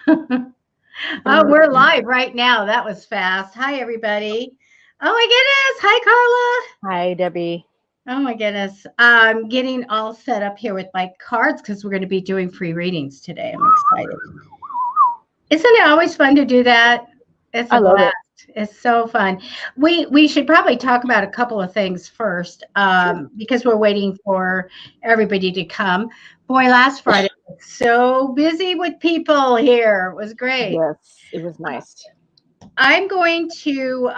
Oh, we're live right now. That was fast. Hi, everybody. Oh my goodness. Hi, Hi, Debbie. Carla. Oh my goodness. I'm getting all set up here with my cards because we're going to be doing free readings today. I'm excited. Isn't it always fun to do that? It's a I love blast. it. It's so fun. We should probably talk about a couple of things first, Sure. because we're waiting for everybody to come. Boy, last Friday was so busy with people here. It was great. Yes, it was nice. I'm going to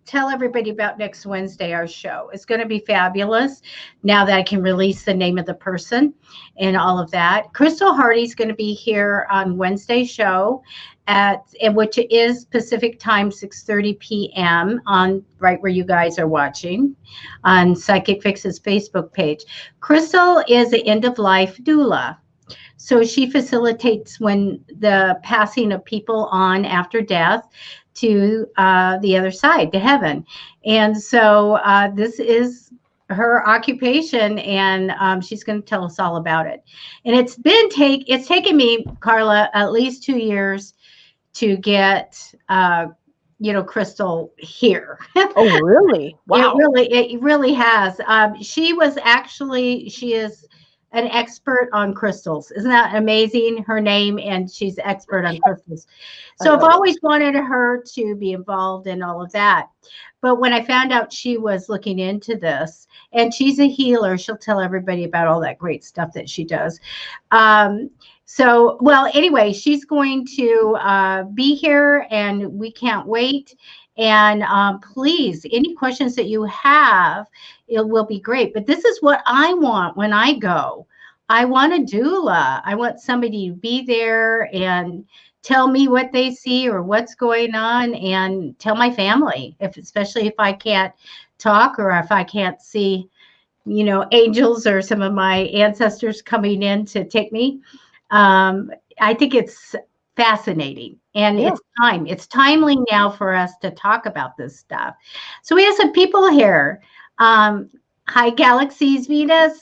tell everybody about next Wednesday, our show. It's going to be fabulous now that I can release the name of the person and all of that. Crystal Hardy's going to be here on Wednesday's show which is Pacific time, 6:30 p.m. on right where you guys are watching on Psychic Fix's Facebook page. Crystal is an end of life doula. So she facilitates when the passing of people on after death to the other side, to heaven. And so this is her occupation, and she's going to tell us all about it. And it's taken me, Carla, at least 2 years to get Crystal here. Oh, really? Wow. It really has. She is an expert on crystals. Isn't that amazing? Her name, and she's expert on crystals. I So I've love it. always wanted her to be involved in all of that. But when I found out she was looking into this, and she's a healer, she'll tell everybody about all that great stuff that she does. Well, anyway, she's going to be here, and we can't wait. And please, any questions that you have, it will be great. But this is what I want when I go. I want a doula. I want somebody to be there and tell me what they see or what's going on, and tell my family, especially if I can't talk or if I can't see, angels or some of my ancestors coming in to take me. I think it's fascinating, and Yeah. it's timely now for us to talk about this stuff. So we have some people here. Hi, Galaxies Venus,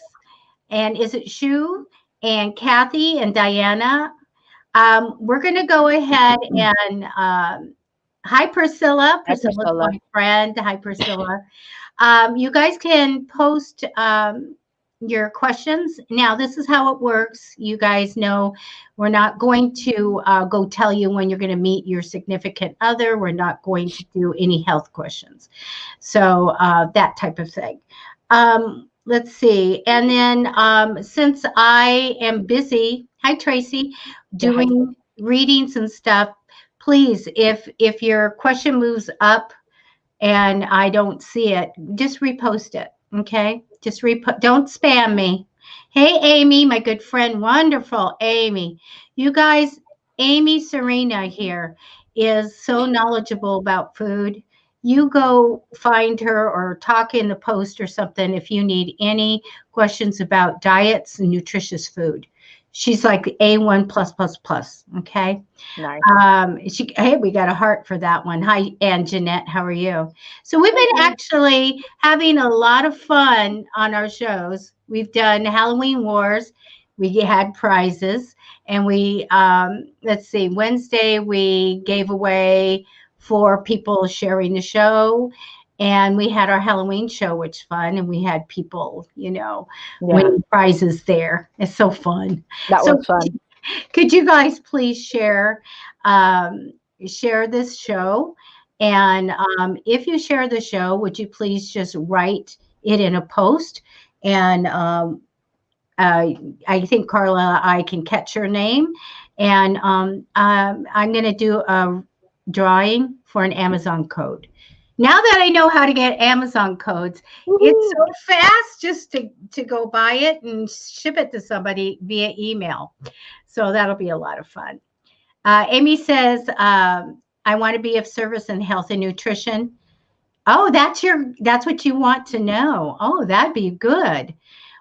and is it Shu and Kathy and Diana? We're going to go ahead and hi, Priscilla. Hi, Priscilla's Priscilla. my friend. Hi, Priscilla. You guys can post your questions. Now, this is how it works. You guys know we're not going to go tell you when you're going to meet your significant other. We're not going to do any health questions. So that type of thing. Let's see. And then since I am busy, hi, Tracy, Yeah, hi. doing readings and stuff, please, if your question moves up and I don't see it, just repost it. Okay. Don't spam me. Hey, Amy, my good friend. Wonderful, Amy. You guys, Amy Serena here is so knowledgeable about food. You go find her or talk in the post or something if you need any questions about diets and nutritious food. She's like A1 plus plus plus. Okay. Nice. Hey, we got a heart for that one. Hi, and Jeanette, how are you? So we've been Hi. actually having a lot of fun on our shows. We've done Halloween Wars. We had prizes, and let's see, Wednesday we gave away for people sharing the show, and we had our Halloween show, which fun, and we had people, Yeah, winning prizes there. It's so fun. that So was fun. could you guys please um, share this show? And if you share the show, would you please just write it in a post? And uh, I think Carla, I can catch your name, and I'm going to do a drawing for an Amazon code. Now that I know how to get Amazon codes, it's Woohoo. so fast just to go buy it and ship it to somebody via email. So that'll be a lot of fun. Amy says, I want to be of service in health and nutrition. Oh, that's what you want to know. Oh, that'd be good.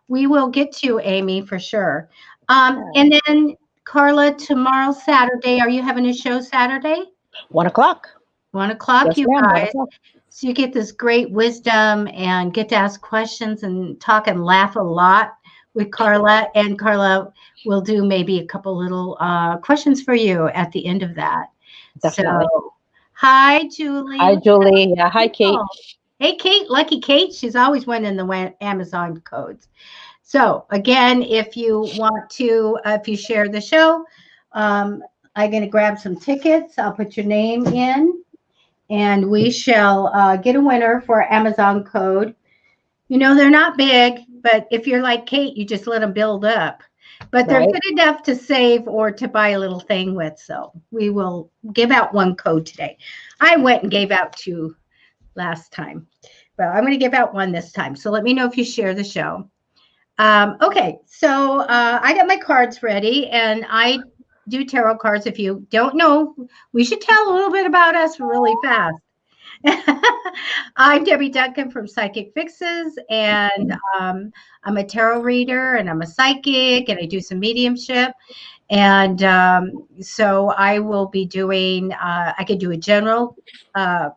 We will get to Amy for sure. Yeah. And then Carla, tomorrow, Saturday, are you having a show Saturday? 1 o'clock. 1 o'clock, Yes, you ma'am. One guys. o'clock. So you get this great wisdom and get to ask questions and talk and laugh a lot with Carla. And Carla, we'll do maybe a couple little questions for you at the end of that. Definitely. So, hi, Julie. Hi, Julie. Yeah. Hi, Kate. Hey, Kate. Lucky Kate. She's always winning the Amazon codes. So again, if you want to, if you share the show, I'm going to grab some tickets. I'll put your name in, and we shall get a winner for Amazon code. You know, they're not big, but if you're like Kate, you just let them build up. But they're good enough to save or to buy a little thing with. So we will give out one code today. I went and gave out two last time, but I'm going to give out one this time. So let me know if you share the show. Okay, so I got my cards ready, and I do tarot cards. If you don't know, we should tell a little bit about us really fast. I'm Debbie Duncan from Psychic Fixes, and I'm a tarot reader, and I'm a psychic, and I do some mediumship. And so I will be doing, I could do a general,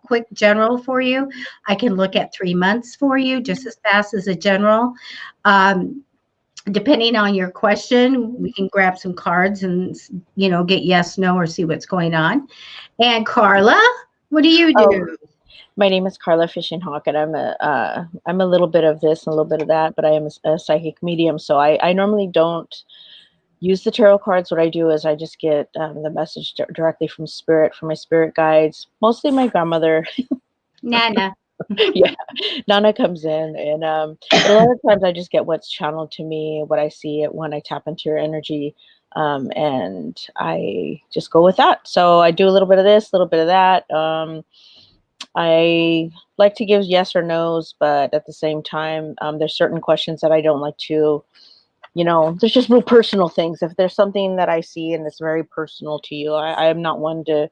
quick general for you. I can look at 3 months for you just as fast as a general. Depending on your question, we can grab some cards and, you know, get yes, no, or see what's going on. And Carla, what do you do? My name is Carla Fishinghawk, and I'm a little bit of this and a little bit of that, but I am a psychic medium. So I normally don't use the tarot cards. What I do is I just get the message directly from spirit, from my spirit guides, mostly my grandmother. Nana. Yeah, Nana comes in, and a lot of times I just get what's channeled to me, what I see it when I tap into your energy, and I just go with that. So I do a little bit of this, a little bit of that. I like to give yes or no's, but at the same time, there's certain questions that I don't like to, you know, there's just real personal things. If there's something that I see and it's very personal to you, I am not one to,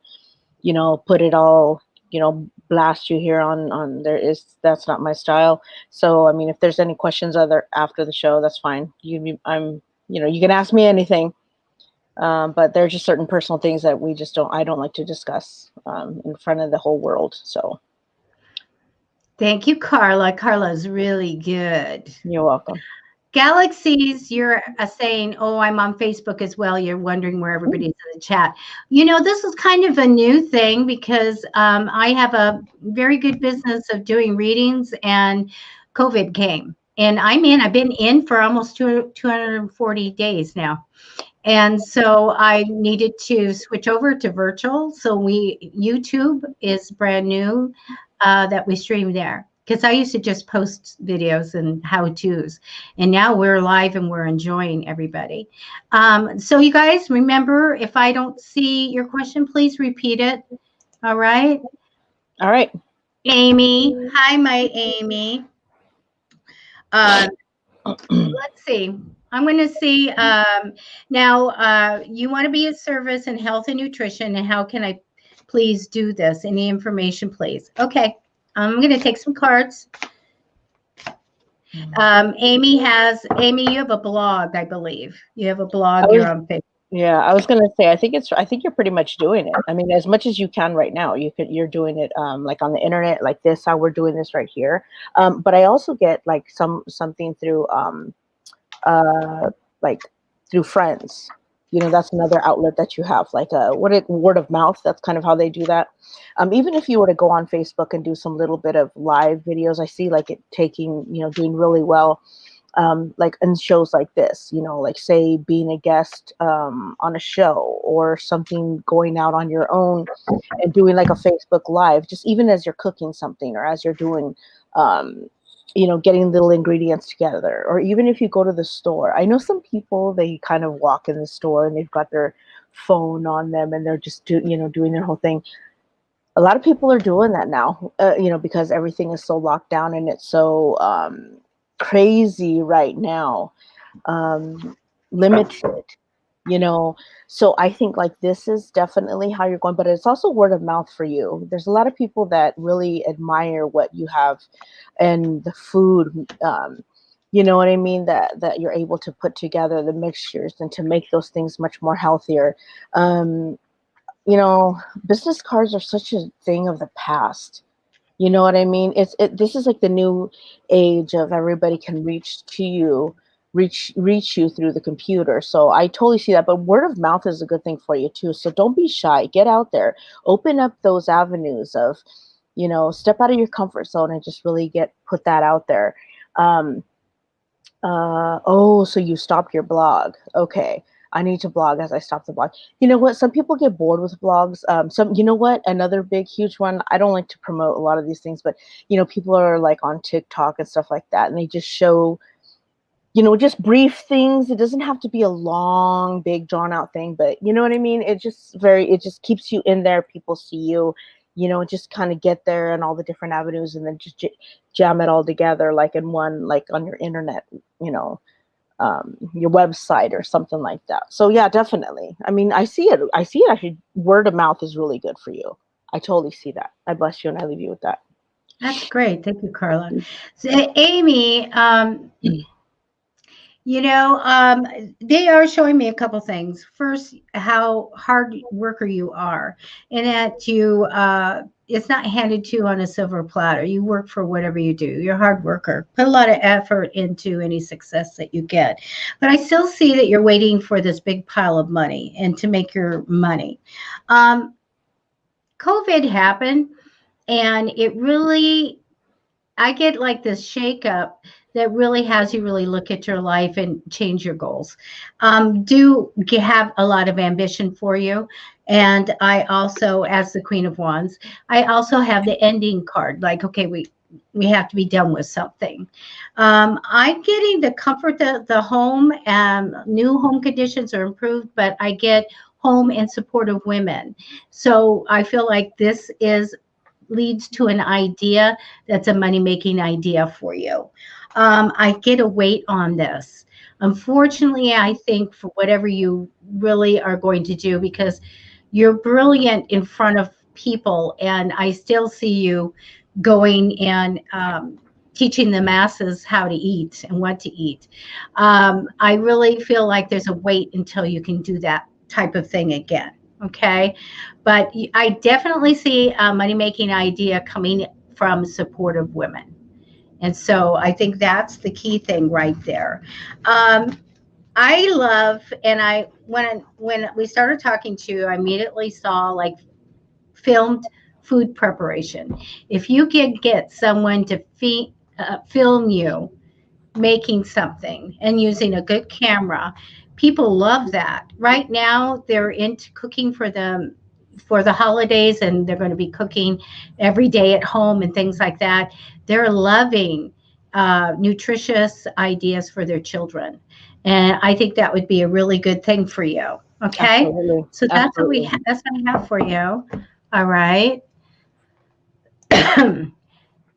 you know, put it all, you know, blast you here on that's not my style. So, I mean, if there's any questions after the show, that's fine. You can ask me anything. But there are just certain personal things that I don't like to discuss in front of the whole world. So. Thank you, Carla. Carla's really good. You're welcome. Galaxies, you're saying, oh, I'm on Facebook as well. You're wondering where everybody's in the chat. You know, this is kind of a new thing because I have a very good business of doing readings, and COVID came. And I've been in for almost 240 days now. And so I needed to switch over to virtual. So YouTube is brand new that we stream there. Because I used to just post videos and how-tos. And now we're live and we're enjoying everybody. So you guys, remember, if I don't see your question, please repeat it. All right? All right. Amy. Hi, my Amy. Let's see. I'm going to see. Now, you want to be of service in health and nutrition. And how can I please do this? Any information, please? Okay. I'm going to take some cards. Amy, you have a blog, I believe. You have a blog. You're on Facebook. Yeah, I was going to say, I think you're pretty much doing it. I mean, as much as you can right now, you're doing it like on the internet, like this, how we're doing this right here. But I also get like something through like through friends. You know, that's another outlet that you have, like word of mouth. That's kind of how they do that. Even if you were to go on Facebook and do some little bit of live videos, I see like it doing really well. Like in shows like this, you know, like say being a guest on a show or something, going out on your own and doing like a Facebook Live, just even as you're cooking something or as you're doing, getting little ingredients together, or even if you go to the store. I know some people, they kind of walk in the store and they've got their phone on them and they're just doing their whole thing. A lot of people are doing that now, because everything is so locked down and it's so crazy right now, limited, so I think like this is definitely how you're going, but it's also word of mouth for you. There's a lot of people that really admire what you have and the food, you know what I mean, that you're able to put together the mixtures and to make those things much more healthier. Business cards are such a thing of the past. You know what I mean? This is like the new age of everybody can reach to you reach you through the computer. So I totally see that. But word of mouth is a good thing for you too. So don't be shy. Get out there. Open up those avenues of, step out of your comfort zone and just really put that out there. So you stopped your blog. Okay. I need to blog as I stop the blog. You know what? Some people get bored with blogs. Another big, huge one. I don't like to promote a lot of these things, but people are like on TikTok and stuff like that, and they just show, just brief things. It doesn't have to be a long, big, drawn out thing, but you know what I mean? It just keeps you in there. People see you, just kind of get there and all the different avenues, and then just jam it all together, like in one, like on your internet, your website or something like that. So yeah, definitely. I mean, I see it actually. Word of mouth is really good for you. I totally see that. I bless you, and I leave you with that. That's great. Thank you, Carla. So, Amy, they are showing me a couple things. First, how hard worker you are, and that it's not handed to you on a silver platter. You work for whatever you do. You're a hard worker. Put a lot of effort into any success that you get. But I still see that you're waiting for this big pile of money and to make your money. COVID happened, and I get like this shakeup that really has you really look at your life and change your goals. Have a lot of ambition for you. And I also, as the Queen of Wands, I also have the ending card. Like, okay, we have to be done with something. I'm getting the comfort that the home and new home conditions are improved, but I get home and supportive women. So I feel like this leads to an idea that's a money-making idea for you. I get a weight on this. Unfortunately, I think for whatever you really are going to do, because you're brilliant in front of people, and I still see you going and teaching the masses how to eat and what to eat. I really feel like there's a wait until you can do that type of thing again. Okay. But I definitely see a money-making idea coming from supportive women. And so I think that's the key thing right there. I love, and when we started talking to you, I immediately saw like filmed food preparation. If you can get someone to film you making something and using a good camera, people love that. Right now, they're into cooking for the holidays, and they're going to be cooking every day at home and things like that. They're loving nutritious ideas for their children, and I think that would be a really good thing for you. Okay, Absolutely. so that's Absolutely. that's what I have for you. All right.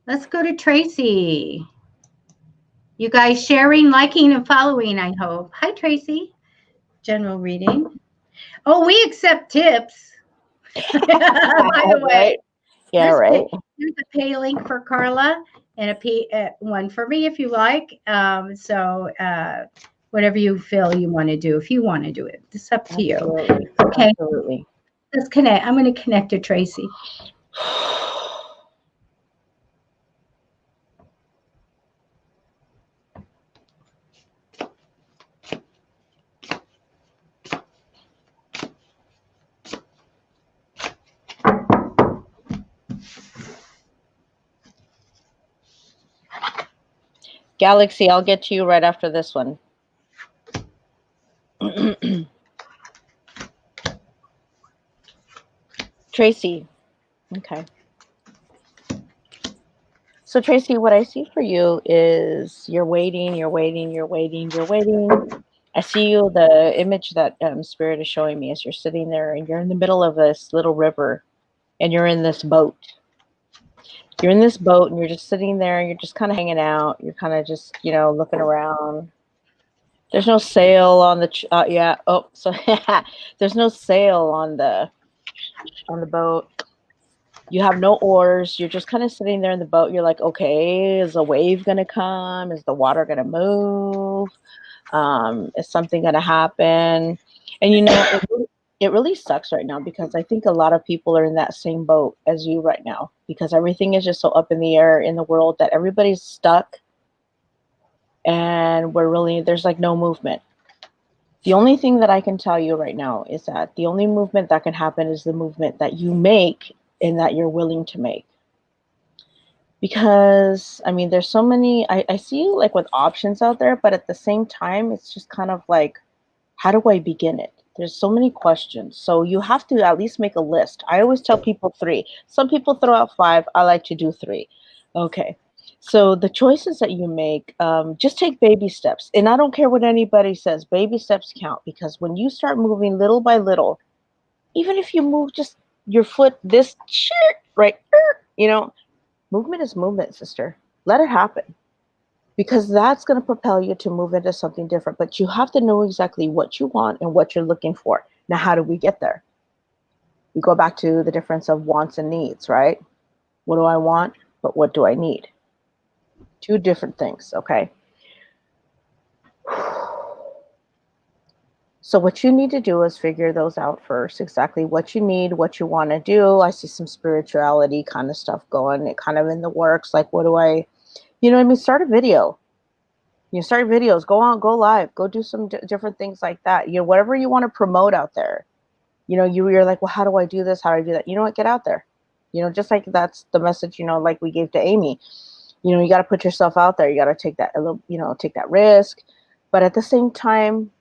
Let's go to Tracy. You guys sharing, liking, and following, I hope. Hi, Tracy. General reading. Oh, we accept tips. By the way, Right. Yeah, right. Here's a pay link for Carla and one for me if you like. Whatever you feel you want to do, if you want to do it, it's up to you. Absolutely. Okay. Absolutely. Let's connect. I'm going to connect to Tracy. Galaxy, I'll get to you right after this one. Tracy. Okay. So Tracy, what I see for you is you're waiting. I see you, the image that Spirit is showing me is you're sitting there and you're in the middle of this little river and you're in this boat. You're in this boat and you're just sitting there and you're just kind of hanging out. You're kind of just, looking around. There's no sail on the, yeah. Oh, so there's no sail on the boat. You have no oars. You're just kind of sitting there in the boat. You're like, okay, is a wave going to come? Is the water going to move? Is something going to happen? And, it really sucks right now because I think a lot of people are in that same boat as you right now because everything is just so up in the air in the world that everybody's stuck. and there's like no movement. The only thing that I can tell you right now is that the only movement that can happen is the movement that you make and that you're willing to make. Because, I mean, there's so many, I see you like with options out there, but at the same time, it's just kind of like, how do I begin it? There's so many questions. So you have to at least make a list. I always tell people 3. Some people throw out 5. I like to do 3. Okay. So the choices that you make, just take baby steps. And I don't care what anybody says, baby steps count, because when you start moving little by little, even if you move just your foot this right, movement is movement, sister. Let it happen, because that's going to propel you to move into something different. But you have to know exactly what you want and what you're looking for. Now, how do we get there? We go back to the difference of wants and needs, right? What do I want? But what do I need? 2 different things, okay? So what you need to do is figure those out first, exactly what you need, what you want to do. I see some spirituality kind of stuff going, it kind of in the works. Like, what do I, you know what I mean? Start a video. You start videos, go live, go do some different things like that. Whatever you want to promote out there. You're like, well, how do I do this? How do I do that? You know what? Get out there. Just like that's the message, like we gave to Amy. You got to put yourself out there. You got to take that take that risk. But at the same time,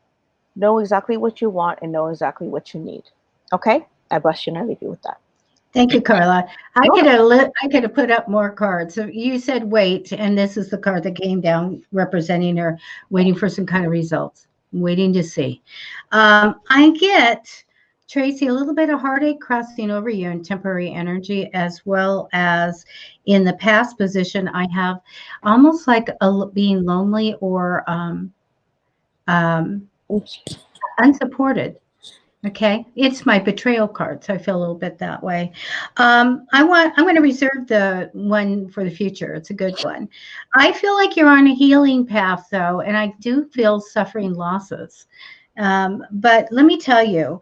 know exactly what you want and know exactly what you need. Okay? I bless you and I leave you with that. Thank you, Carla. I could have put up more cards. So you said wait, and this is the card that came down representing her waiting for some kind of results, waiting to see. I get, Tracy, a little bit of heartache crossing over you in temporary energy, as well as in the past position. I have almost like being lonely or unsupported. Okay, it's my betrayal card, so I feel a little bit that way. I'm going to reserve the one for the future. It's a good one. I feel like you're on a healing path, though, and I do feel suffering losses. But let me tell you,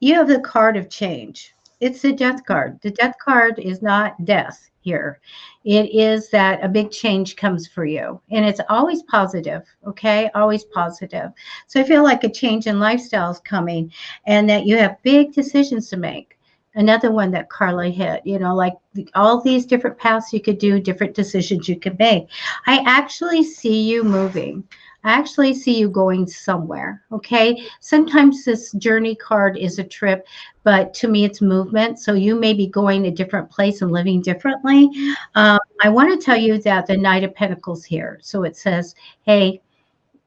you have the card of change. It's the death card. The death card is not death here. It is that a big change comes for you, and it's always positive. Okay, always positive. So I feel like a change in lifestyle is coming, and that you have big decisions to make. Another one that Carla hit, like all these different paths you could do, different decisions you could make. I actually see you moving. I actually see you going somewhere. Okay. Sometimes this journey card is a trip, but to me, it's movement. So you may be going a different place and living differently. I want to tell you that the Knight of Pentacles here. So it says, hey,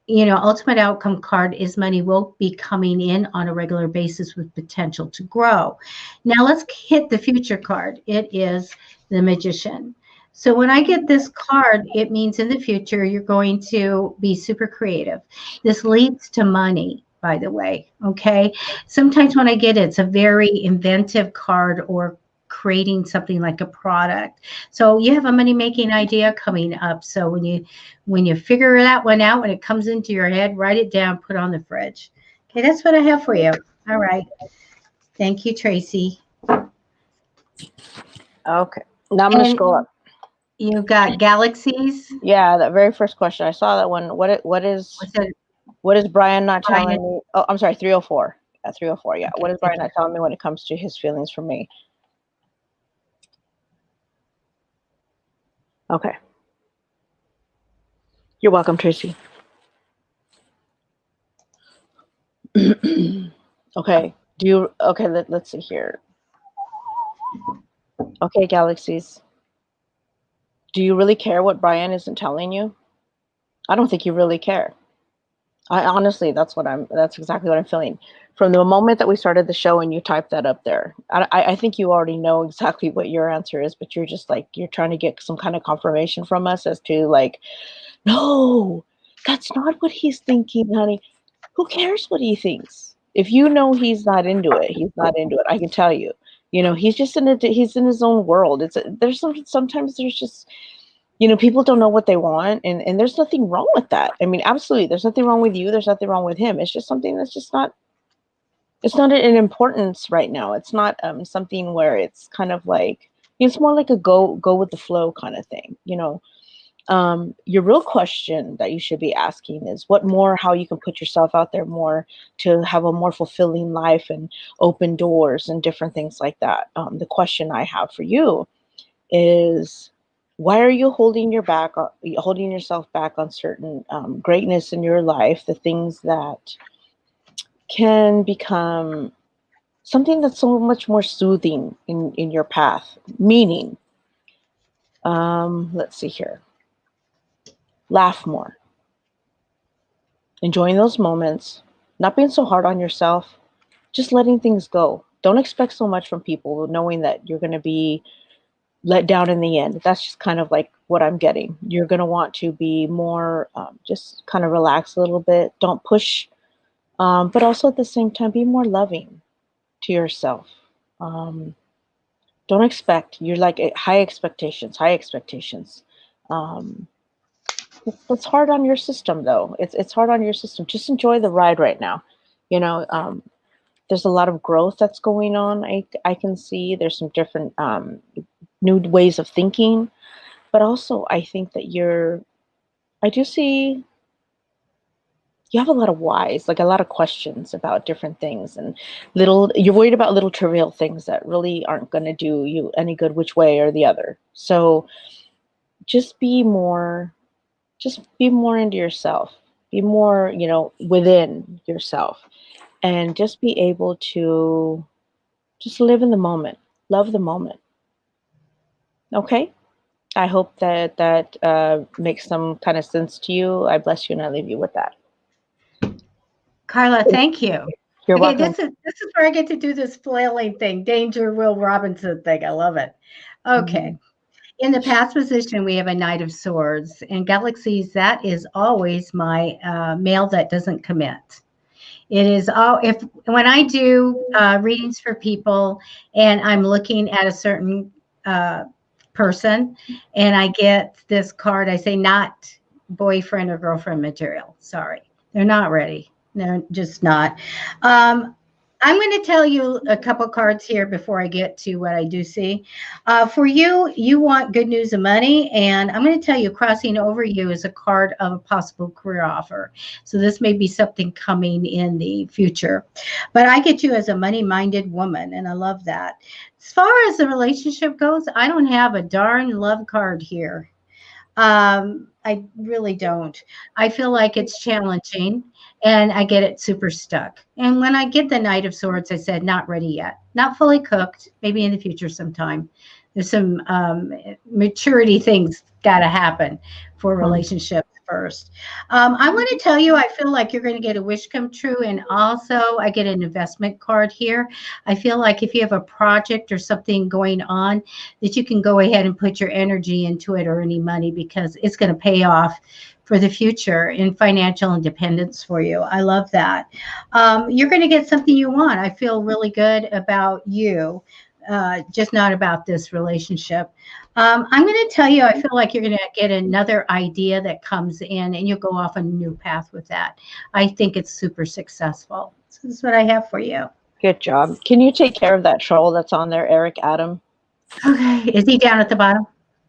ultimate outcome card is money will be coming in on a regular basis with potential to grow. Now let's hit the future card. It is the Magician. So when I get this card, it means in the future, you're going to be super creative. This leads to money, by the way. Okay. Sometimes when I get it, it's a very inventive card or creating something like a product. So you have a money-making idea coming up. So when you figure that one out, when it comes into your head, write it down, put it on the fridge. Okay, that's what I have for you. All right. Thank you, Tracy. Okay. Now I'm going to scroll up. You got galaxies? Yeah, that very first question. I saw that one. What is Brian not telling me? Oh, I'm sorry, 304. 304, yeah. What is Brian not telling me when it comes to his feelings for me? Okay. You're welcome, Tracy. Okay. Let's see here. Okay, galaxies. Do you really care what Brian isn't telling you? I don't think you really care. I honestly, that's exactly what I'm feeling. From the moment that we started the show and you typed that up there, I think you already know exactly what your answer is, but you're just like, you're trying to get some kind of confirmation from us as to like, no, that's not what he's thinking, honey. Who cares what he thinks? If you know he's not into it, he's not into it. I can tell you. He's just he's in his own world. Sometimes there's just, people don't know what they want, and there's nothing wrong with that. I mean, absolutely, there's nothing wrong with you. There's nothing wrong with him. It's just something that's just not. It's not an importance right now. It's not something where it's kind of like, it's more like a go with the flow kind of thing. Your real question that you should be asking is what more, how you can put yourself out there more to have a more fulfilling life and open doors and different things like that. The question I have for you is, why are you holding yourself back on certain greatness in your life, the things that can become something that's so much more soothing in your path? Meaning, let's see here. Laugh more. Enjoying those moments, not being so hard on yourself, just letting things go. Don't expect so much from people, knowing that you're going to be let down in the end. That's just kind of like what I'm getting. You're going to want to be more, just kind of relax a little bit. Don't push, but also at the same time, be more loving to yourself. Don't expect, you're like high expectations. Um, It's hard on your system, though. It's hard on your system. Just enjoy the ride right now. You know, there's a lot of growth that's going on. I can see there's some different new ways of thinking, but also I think that I do see you have a lot of whys, like a lot of questions about different things, and you're worried about little trivial things that really aren't going to do you any good which way or the other. So just be more into yourself, be more, within yourself, and just be able to just live in the moment, love the moment. Okay. I hope that makes some kind of sense to you. I bless you, and I leave you with that. Carla, thank you. You're Okay, welcome. this is where I get to do this flailing thing, Danger Will Robinson thing. I love it. Okay. In the past position, we have a Knight of Swords. In Galaxies, that is always my male that doesn't commit. It is all when I do readings for people and I'm looking at a certain person and I get this card, I say not boyfriend or girlfriend material. Sorry, they're not ready. They're just not. I'm going to tell you a couple cards here before I get to what I do see. For you, you want good news and money, and I'm going to tell you crossing over you is a card of a possible career offer. So this may be something coming in the future. But I get you as a money-minded woman, and I love that. As far as the relationship goes, I don't have a darn love card here. I really don't. I feel like it's challenging and I get it super stuck. And when I get the Knight of Swords, I said, not ready yet, not fully cooked, maybe in the future sometime. There's some maturity things got to happen for relationships first. I want to tell you, I feel like you're going to get a wish come true. And also, I get an investment card here. I feel like if you have a project or something going on, that you can go ahead and put your energy into it or any money because it's going to pay off for the future in financial independence for you. I love that. You're going to get something you want. I feel really good about you. Just not about this relationship. I'm going to tell you, I feel like you're going to get another idea that comes in and you'll go off on a new path with that. I think it's super successful. So this is what I have for you. Good job. Can you take care of that troll that's on there, Eric Adam? Okay. Is he down at the bottom?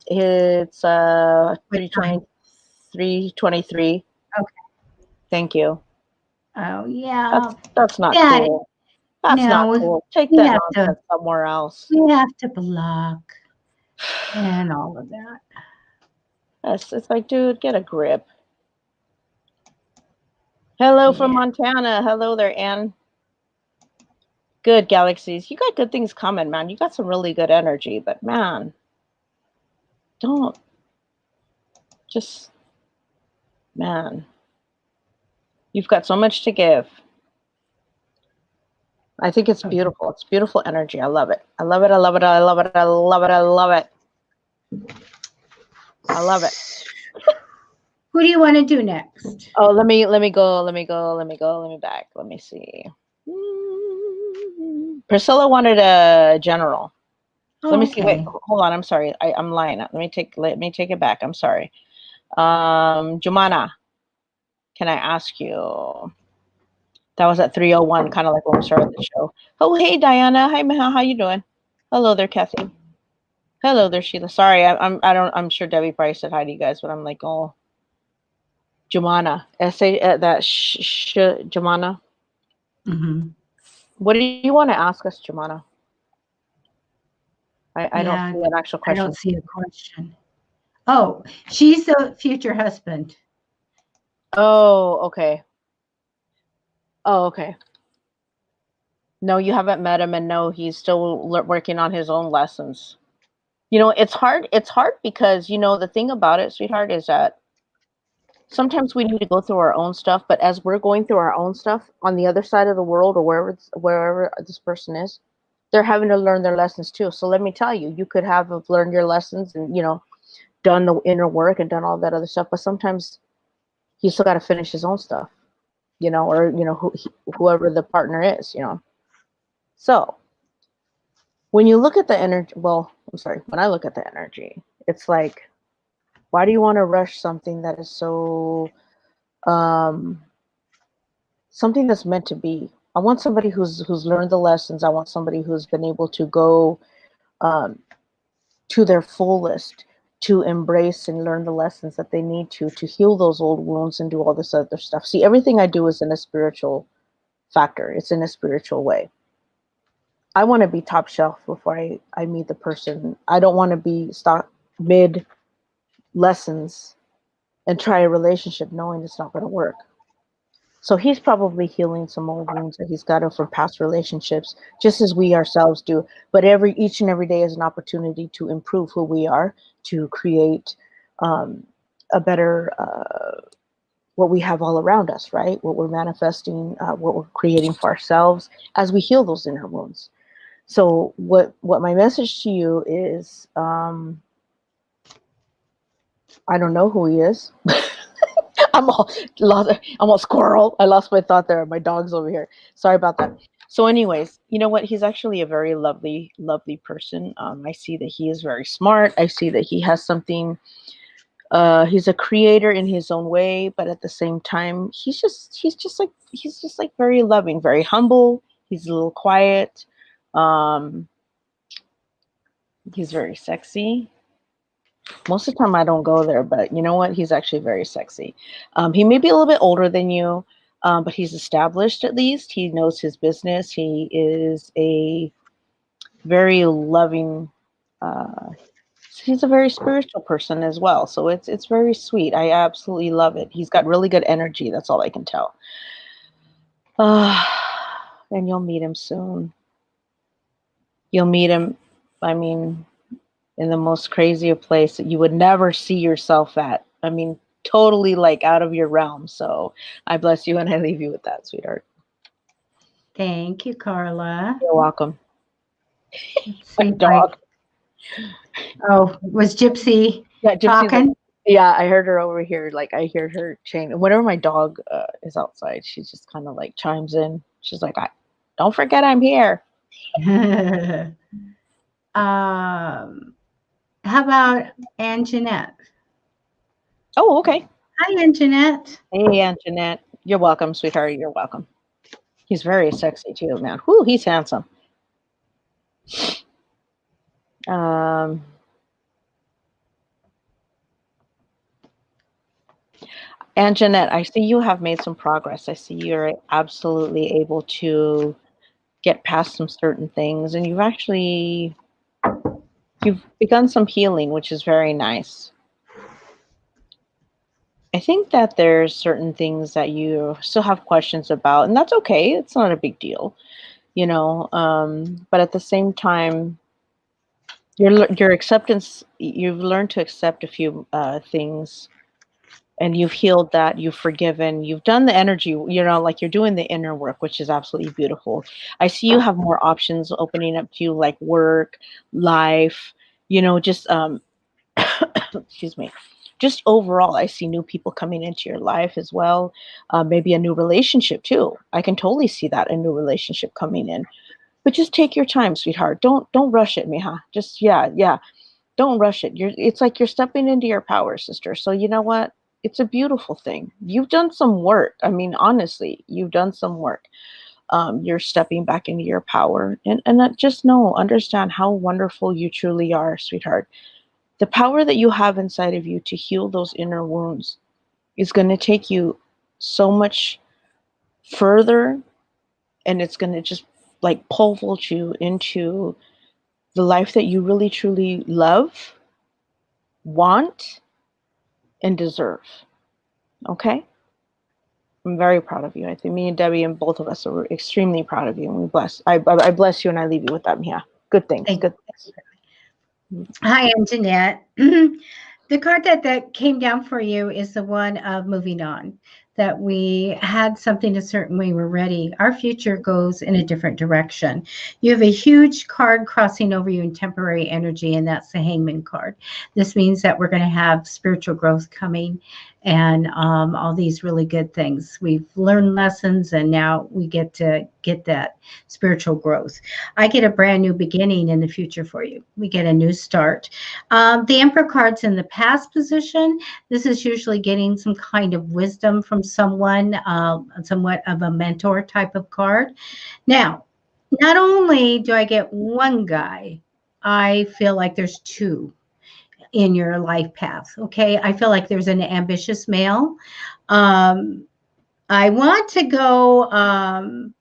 It's 323. Okay. Thank you. Oh, yeah. That's not cool. That's not cool. Take that nonsense somewhere else. We have to block and all of that. It's like, dude, get a grip. Hello from Montana. Hello there, Ann. Good, Galaxies. You got good things coming, man. You got some really good energy, but man, man, you've got so much to give. I think it's beautiful. It's beautiful energy. I love it. I love it. I love it. I love it. I love it. I love it. I love it. Who do you want to do next? Oh, let me go. Let me back. Let me see. Priscilla wanted a general. Let me see. Wait, hold on. I'm sorry. I'm lying. Let me take it back. I'm sorry. Jumana, can I ask you? That was at 3:01, kind of like when we started the show. Oh, hey, Diana. Hi, Maha. How you doing? Hello there, Kathy. Hello there, Sheila. Sorry, I'm sure Debbie probably said hi to you guys, but I'm like, oh, Jumana, Jumana. Hmm. What do you want to ask us, Jumana? I don't Yeah, see an actual I don't question. see a question. Oh, she's the future husband. Oh, okay. Oh, okay. No, you haven't met him, and no, he's still working on his own lessons. It's hard. It's hard because the thing about it, sweetheart, is that sometimes we need to go through our own stuff. But as we're going through our own stuff on the other side of the world, or wherever this person is, they're having to learn their lessons too. So let me tell you, you could have learned your lessons and done the inner work and done all that other stuff, but sometimes he's still got to finish his own stuff, or whoever the partner is. So when you look at the energy, well, I'm sorry, when I look at the energy, it's like, why do you want to rush something that is so something that's meant to be? I want somebody who's learned the lessons. I want somebody who's been able to go um, to their fullest, to embrace and learn the lessons that they need to heal those old wounds and do all this other stuff. See, everything I do is in a spiritual factor. It's in a spiritual way. I want to be top shelf before I meet the person. I don't want to be stuck mid lessons and try a relationship knowing it's not going to work. So he's probably healing some old wounds that he's got from past relationships, just as we ourselves do. But each and every day is an opportunity to improve who we are, to create a better what we have all around us, right? What we're manifesting, what we're creating for ourselves as we heal those inner wounds. So what my message to you is, I don't know who he is. I'm all squirrel. I lost my thought there. My dog's over here. Sorry about that. So anyways, you know what? He's actually a very lovely, lovely person. I see that he is very smart. I see that he has something. He's a creator in his own way, but at the same time, he's just like very loving, very humble. He's a little quiet. Um, he's very sexy. Most of the time I don't go there, but you know what? He's actually very sexy. He may be a little bit older than you, but he's established at least. He knows his business. He is a very loving, uh, he's a very spiritual person as well. So it's very sweet. I absolutely love it. He's got really good energy. That's all I can tell. Uh, and you'll meet him soon. You'll meet him, I mean, in the most crazy of place that you would never see yourself at. I mean, totally like out of your realm. So I bless you and I leave you with that, sweetheart. Thank you, Carla. You're welcome. My See, dog. oh, was Gypsy talking? Yeah, I heard her over here. Like I hear her chain. Whenever my dog is outside, she just kind of like chimes in. She's like, don't forget I'm here. How about Ann Jeanette? Oh, okay. Hi, Ann Jeanette. Hey, Aunt Jeanette. You're welcome, sweetheart. You're welcome. He's very sexy too, man. Whoo, he's handsome. Um, and Jeanette, I see you have made some progress. I see you're absolutely able to get past some certain things, and you've begun some healing, which is very nice. I think that there's certain things that you still have questions about, and that's okay. It's not a big deal, but at the same time, your acceptance, you've learned to accept a few things, and you've healed that, you've forgiven, you've done the energy, like you're doing the inner work, which is absolutely beautiful. I see you have more options opening up to you, like work, life, just excuse me, just overall, I see new people coming into your life as well. Maybe a new relationship too. I can totally see that, a new relationship coming in. But just take your time, sweetheart. Don't rush it, Mija. Just yeah. Don't rush it. It's like you're stepping into your power, sister. So you know what? It's a beautiful thing. You've done some work. I mean, honestly, you've done some work. You're stepping back into your power. And just understand how wonderful you truly are, sweetheart. The power that you have inside of you to heal those inner wounds is going to take you so much further, and it's going to just like pole vault you into the life that you really truly love, want, and deserve. Okay? I'm very proud of you. I think me and Debbie and both of us are extremely proud of you. And we bless. I bless you, and I leave you with that, Mia. Good things. Thank Good you. things. Hi, I'm Jeanette. The card that came down for you is the one of moving on, that we had something a certain way, we're ready. Our future goes in a different direction. You have a huge card crossing over you in temporary energy, and that's the Hangman card. This means that we're going to have spiritual growth coming, and all these really good things. We've learned lessons, and now we get to get that spiritual growth. I get a brand new beginning in the future for you. We get a new start. The Emperor card's in the past position. This is usually getting some kind of wisdom from someone, somewhat of a mentor type of card. Now, not only do I get one guy, I feel like there's two in your life path. Okay. I feel like there's an ambitious male. I want to go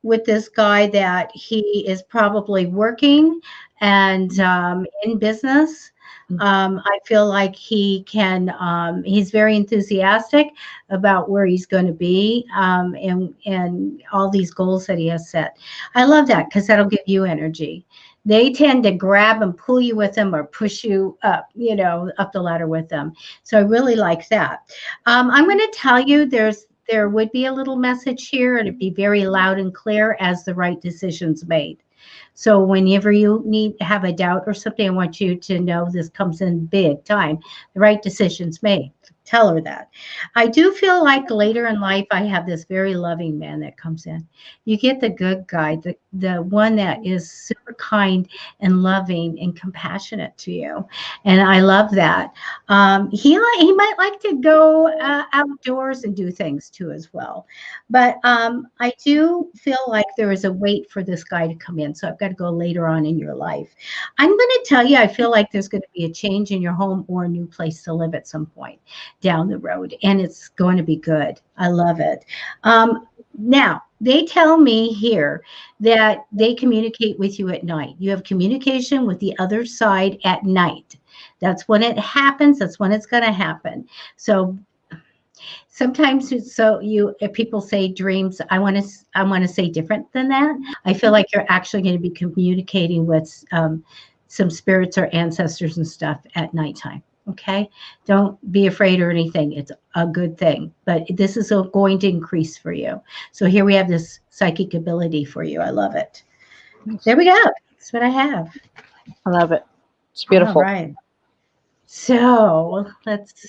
with this guy that he is probably working and in business. I feel like he can, he's very enthusiastic about where he's going to be, and all these goals that he has set. I love that because that'll give you energy. They tend to grab and pull you with them or push you up, up the ladder with them. So I really like that. I'm going to tell you there would be a little message here, and it'd be very loud and clear as the right decisions made. So whenever you have a doubt or something, I want you to know this comes in big time. The right decisions made. Tell her that. I do feel like later in life, I have this very loving man that comes in. You get the good guy, the one that is super kind and loving and compassionate to you. And I love that. He might like to go outdoors and do things too as well. But I do feel like there is a wait for this guy to come in. So I've got to go later on in your life. I'm going to tell you, I feel like there's going to be a change in your home or a new place to live at some point down the road, and it's going to be good. I love it. Now, they tell me here that they communicate with you at night. You have communication with the other side at night. That's when it happens. That's when it's going to happen. So sometimes if people say dreams, I want to say different than that. I feel like you're actually going to be communicating with some spirits or ancestors and stuff at nighttime. Okay, don't be afraid or anything. It's a good thing, but this is going to increase for you. So here we have this psychic ability for you. I love it. There we go. That's what I have. I love it. It's beautiful. All right. So let's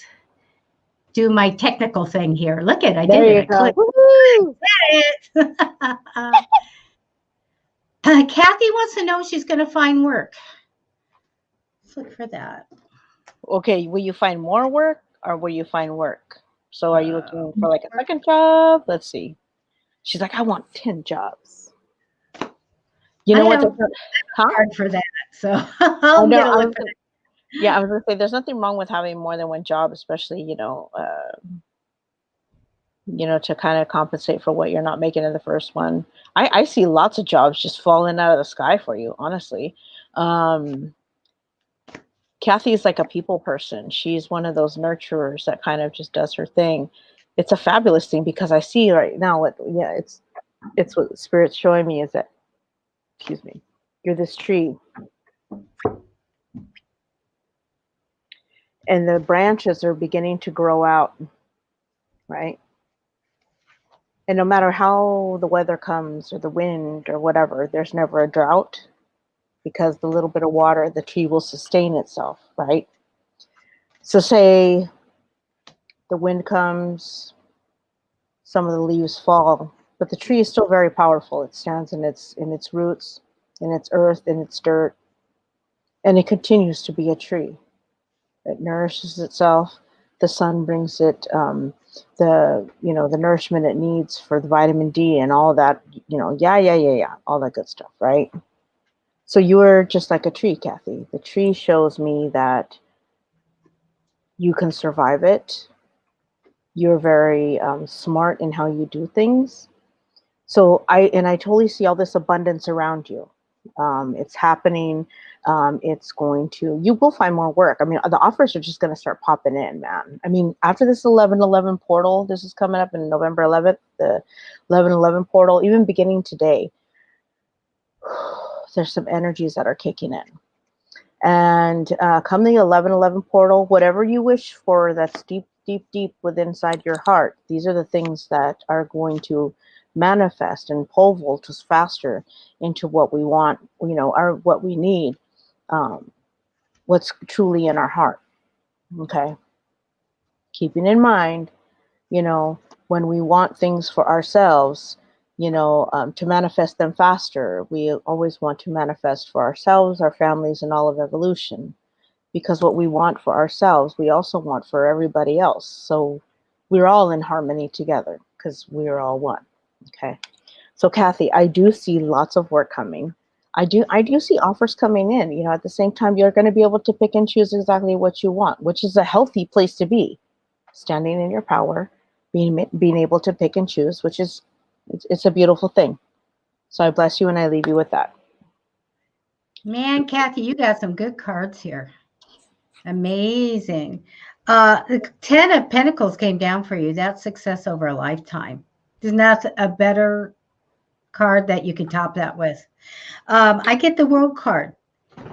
do my technical thing here. Look at, I did it. I clicked. Woo! Did it. Kathy wants to know if she's going to find work. Let's look for that. Okay, will you find more work or will you find work? So are you looking for like a second job? Let's see. She's like, I want 10 jobs. You know what? Hard for that. So I'm going to look for that. Yeah, I was going to say there's nothing wrong with having more than one job, especially, to kind of compensate for what you're not making in the first one. I see lots of jobs just falling out of the sky for you, honestly. Kathy is like a people person. She's one of those nurturers that kind of just does her thing. It's a fabulous thing because I see right now it's what Spirit's showing me is that, excuse me, you're this tree. And the branches are beginning to grow out, right? And no matter how the weather comes or the wind or whatever, there's never a drought because the little bit of water, the tree will sustain itself, right? So say the wind comes, some of the leaves fall, but the tree is still very powerful. It stands in its roots, in its earth, in its dirt, and it continues to be a tree. It nourishes itself. The sun brings it the nourishment it needs for the vitamin D and all that, yeah, all that good stuff, right? So you're just like a tree, Kathy. The tree shows me that you can survive it. You're very smart in how you do things. So I totally see all this abundance around you. It's happening. You will find more work. I mean, the offers are just going to start popping in, man. I mean, after this 11/11 portal, this is coming up in November 11th, the 11/11 portal, even beginning today, there's some energies that are kicking in. And come the 11/11 portal, whatever you wish for that's deep, deep, deep within inside your heart, these are the things that are going to manifest and pole vault us faster into what we want, what we need, what's truly in our heart. Okay. Keeping in mind, when we want things for ourselves, to manifest them faster, we always want to manifest for ourselves, our families, and all of evolution. Because what we want for ourselves, we also want for everybody else. So we're all in harmony together because we are all one. Okay. So Kathy, I do see lots of work coming. I do see offers coming in. At the same time, you're going to be able to pick and choose exactly what you want, which is a healthy place to be. Standing in your power, being able to pick and choose, which is it's a beautiful thing. So I bless you and I leave you with that. Man, Kathy, you got some good cards here. Amazing. The 10 of Pentacles came down for you. That's success over a lifetime. Isn't that a better card that you can top that with? I get the World card.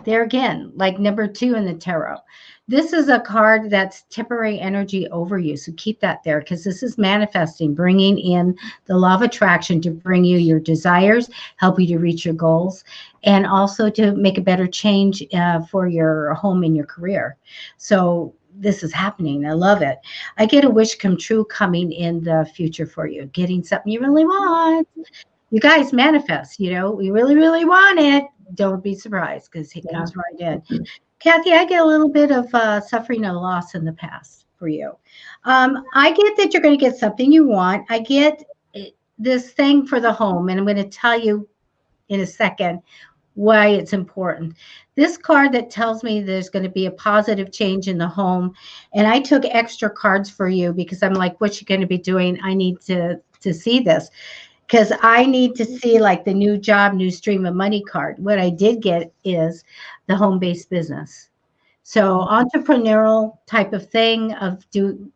There again, like number 2 in the tarot. This is a card that's temporary energy over you. So keep that there because this is manifesting, bringing in the law of attraction to bring you your desires, help you to reach your goals, and also to make a better change for your home and your career. So this is happening. I love it. I get a wish come true coming in the future for you, getting something you really want. You guys manifest, we really, really want it. Don't be surprised because it comes right in. Kathy, I get a little bit of suffering and loss in the past for you. I get that you're going to get something you want. I get this thing for the home, and I'm going to tell you in a second why it's important. This card that tells me there's going to be a positive change in the home, and I took extra cards for you because I'm like, what's you going to be doing? I need to see this. Because I need to see like the new job, new stream of money card. What I did get is the home-based business. So entrepreneurial type of thing of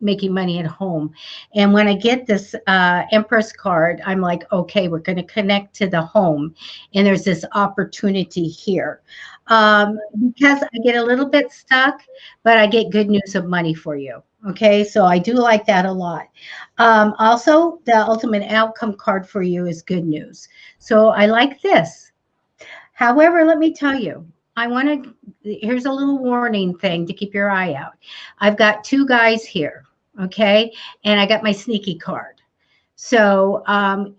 making money at home. And when I get this Empress card, I'm like, okay, we're going to connect to the home. And there's this opportunity here. Because I get a little bit stuck, but I get good news of money for you. Okay, so I do like that a lot. Also, the ultimate outcome card for you is good news. So I like this. However, let me tell you, here's a little warning thing to keep your eye out. I've got 2 guys here, okay, and I got my sneaky card. So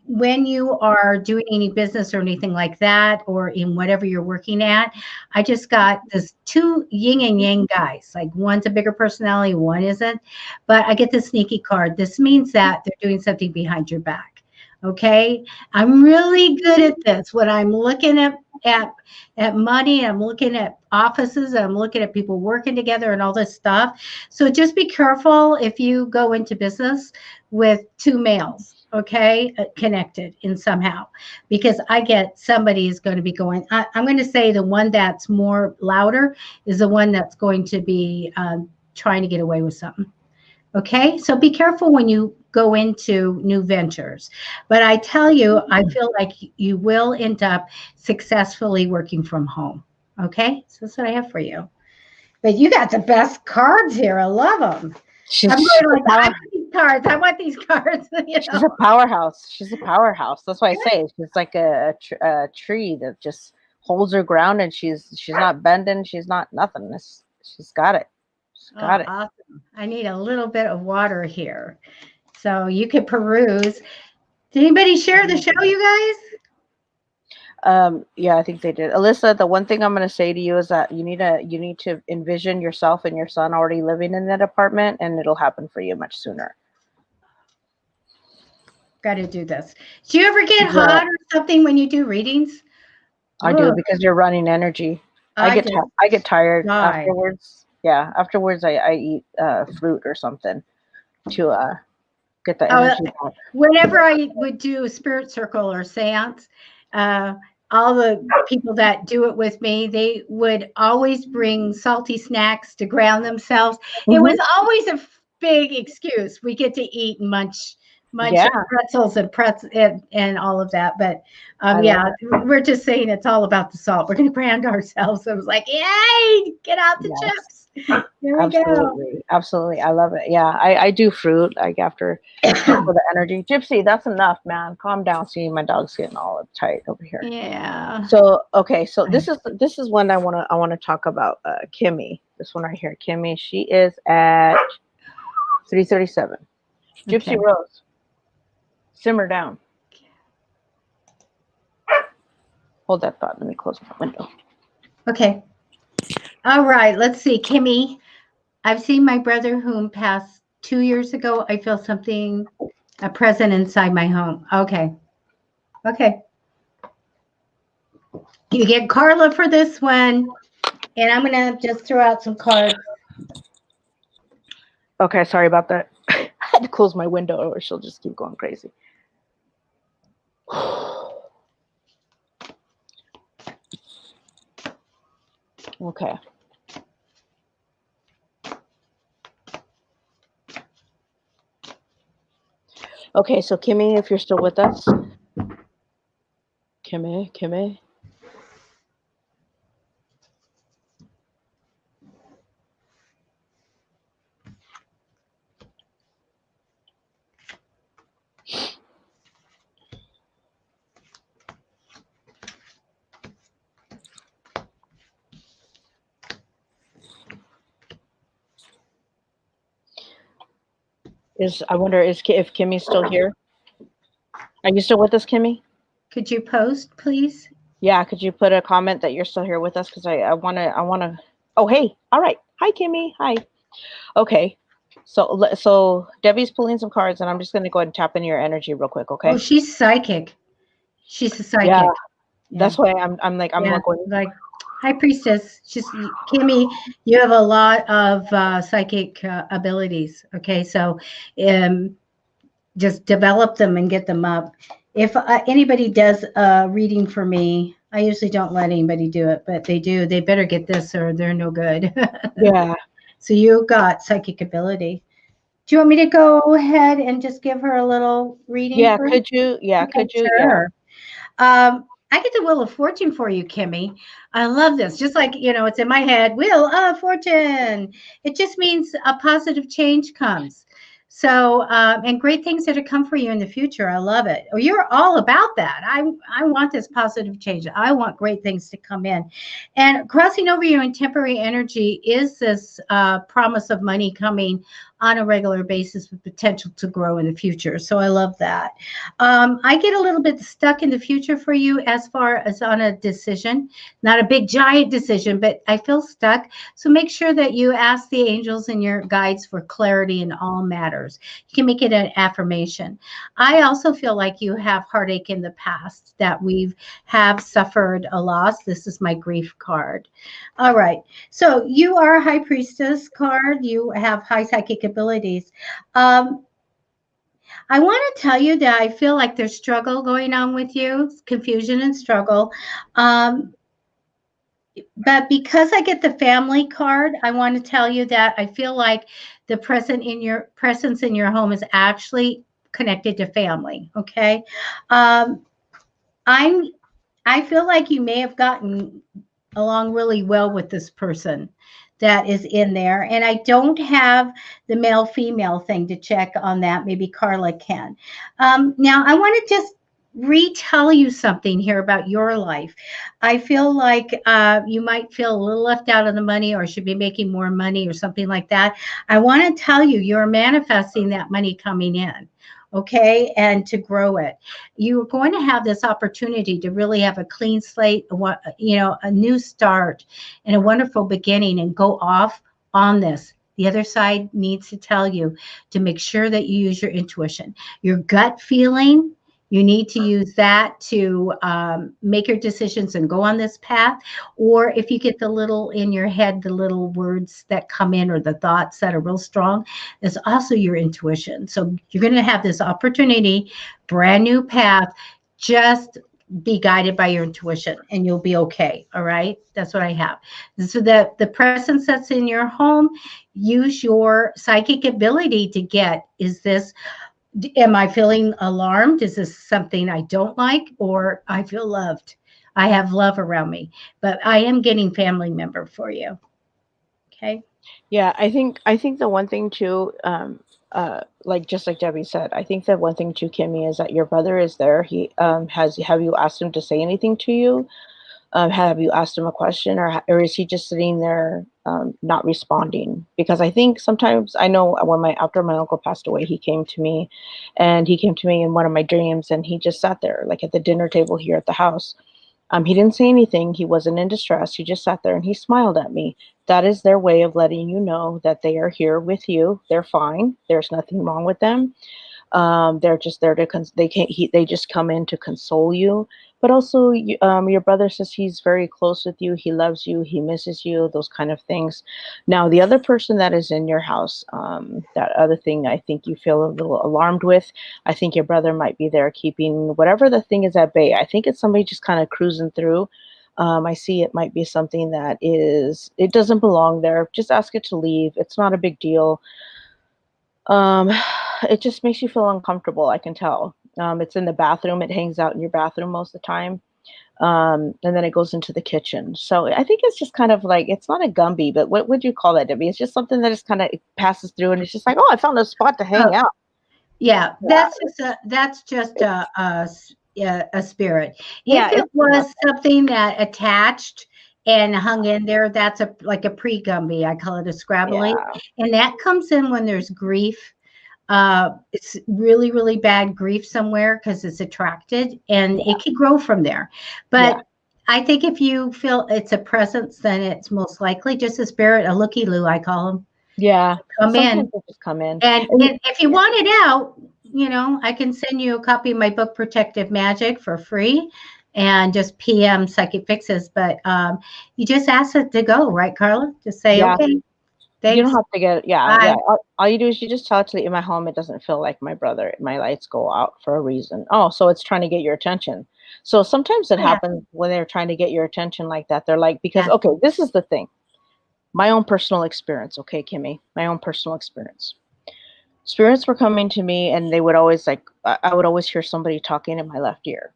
when you are doing any business or anything like that, or in whatever you're working at, I just got this 2 yin and yang guys. Like one's a bigger personality, one isn't. But I get the sneaky card. This means that they're doing something behind your back. Okay. I'm really good at this. When I'm looking at money, I'm looking at offices, and I'm looking at people working together and all this stuff. So just be careful if you go into business with 2 males, okay, connected in somehow, because I get somebody is going to be going, I'm going to say the one that's more louder is the one that's going to be trying to get away with something. Okay, so be careful when you go into new ventures. But I tell you, I feel like you will end up successfully working from home. Okay, so that's what I have for you. But you got the best cards here. I love them. I'm going like, I want these cards. I want these cards. She's a powerhouse. She's a powerhouse. That's why I say she's like a tree that just holds her ground, and she's not bending. She's not nothing. She's got it. Got it. Awesome. I need a little bit of water here. So you could peruse. Did anybody share the show, you guys? Yeah, I think they did. Alyssa, the one thing I'm going to say to you is that you need to envision yourself and your son already living in that apartment, and it'll happen for you much sooner. got to do this. Do you ever get Yeah. hot or something when you do readings? I do, because you're running energy. I get tired afterwards. Yeah, afterwards I eat fruit or something to get the energy back. Whenever I would do a spirit circle or seance, all the people that do it with me, they would always bring salty snacks to ground themselves. It was always a big excuse. We get to eat and munch pretzels and all of that. But we're just saying it's all about the salt. We're going to ground ourselves. I was like, yay, get out the chips. Here we go. Absolutely. I love it. Yeah, I do fruit like after for the energy. Gypsy, that's enough, man. Calm down. See, my dog's getting all uptight over here. Yeah. So okay, so this is one I wanna talk about. Kimmy, this one right here. Kimmy, she is at 337. Gypsy Rose, simmer down. Hold that thought. Let me close my window. Okay. All right. Let's see, Kimmy. I've seen my brother whom passed 2 years ago. I feel something, a present inside my home. Okay. Okay. You get Carla for this one, and I'm going to just throw out some cards. Okay, sorry about that. I had to close my window or she'll just keep going crazy. Okay. Okay, so Kimmy, if you're still with us. Kimmy. I wonder if Kimmy's still here. Are you still with us, Kimmy? Could you post, please? Yeah, could you put a comment that you're still here with us? Because I wanna. Oh, hey, all right. Hi, Kimmy. Hi. Okay, so Debbie's pulling some cards, and I'm just gonna go ahead and tap into your energy real quick. Okay. Oh, she's psychic. She's a psychic. Yeah, that's why I'm like going like High Priestess. Just Kimmy, you have a lot of psychic abilities. Okay, so just develop them and get them up. If anybody does a reading for me, I usually don't let anybody do it, but they do. They better get this or they're no good. Yeah. So you got psychic ability. Do you want me to go ahead and just give her a little reading? Yeah, could you? Yeah, could you? Sure. Yeah. I get the Wheel of Fortune for you, Kimmy. I love this. Just like, it's in my head, Wheel of Fortune. It just means a positive change comes. So, and great things that have come for you in the future. I love it. Oh, you're all about that. I want this positive change. I want great things to come in. And crossing over you in temporary energy is this promise of money coming on a regular basis with potential to grow in the future. So I love that. I get a little bit stuck in the future for you as far as on a decision, not a big giant decision, but I feel stuck. So make sure that you ask the angels and your guides for clarity in all matters. You can make it an affirmation. I also feel like you have heartache in the past, that have suffered a loss. This is my grief card. All right. So you are a High Priestess card. You have high psychic abilities. I want to tell you that I feel like there's struggle going on with you, confusion and struggle. But because I get the family card, I want to tell you that I feel like the presence in your home is actually connected to family. Okay. I feel like you may have gotten along really well with this person that is in there. And I don't have the male female thing to check on that. Maybe Carla can. Now I want to just retell you something here about your life. I feel like you might feel a little left out of the money or should be making more money or something like that. I want to tell you, you're manifesting that money coming in. Okay, and to grow it. You're going to have this opportunity to really have a clean slate, a new start and a wonderful beginning and go off on this The other side needs to tell you to make sure that you use your intuition, your gut feeling. You need to use that to make your decisions and go on this path. Or if you get the little in your head, the little words that come in or the thoughts that are real strong, it's also your intuition. So you're going to have this opportunity, brand new path. Just be guided by your intuition and you'll be okay. All right. That's what I have. So that the presence that's in your home, use your psychic ability to get, is this, am I feeling alarmed? Is this something I don't like? Or I feel loved? I have love around me, but I am getting family member for you. Okay. Yeah, I think the one thing too, like just like Debbie said, I think that one thing too, Kimmy, is that your brother is there. He have you asked him to say anything to you? Have you asked him a question, or is he just sitting there not responding? Because I think sometimes, I know when after my uncle passed away, he came to me, and he came to me in one of my dreams, and he just sat there like at the dinner table here at the house. He didn't say anything. He wasn't in distress. He just sat there and he smiled at me. That is their way of letting you know that they are here with you. They're fine. There's nothing wrong with them. They're just there to they just come in to console you. But also, your brother says he's very close with you. He loves you. He misses you. Those kind of things. Now, the other person that is in your house, that other thing I think you feel a little alarmed with, I think your brother might be there keeping whatever the thing is at bay. I think it's somebody just kind of cruising through. I see it might be something that it doesn't belong there. Just ask it to leave. It's not a big deal. Um, it just makes you feel uncomfortable. I can tell. It's in the bathroom. It hangs out in your bathroom most of the time. And then it goes into the kitchen. So I think it's just kind of like, it's not a Gumby, but what would you call that, Debbie? It's just something that just kind of passes through, and it's just like, oh, I found a spot to hang out. Yeah, that's just a spirit. Yeah, If it was something that attached and hung in there, that's like a pre-Gumby. I call it a scrabbly, and that comes in when there's grief. It's really, really bad grief somewhere because it's attracted, and it can grow from there. But I think if you feel it's a presence, then it's most likely just a spirit, a looky-loo, I call them. Yeah, Come in. They just come in. And if you want it out, I can send you a copy of my book, Protective Magic, for free, and just PM Psychic Fixes. But you just ask it to go, right, Carla? Just say, okay, thanks. You don't have to get, yeah. All you do is you just tell it to, in my home, it doesn't feel like my brother. My lights go out for a reason. Oh, so it's trying to get your attention. So sometimes it happens when they're trying to get your attention like that. They're like, because, okay, this is the thing. My own personal experience, okay, Kimmy, my own personal experience. Spirits were coming to me, and they would always I would always hear somebody talking in my left ear.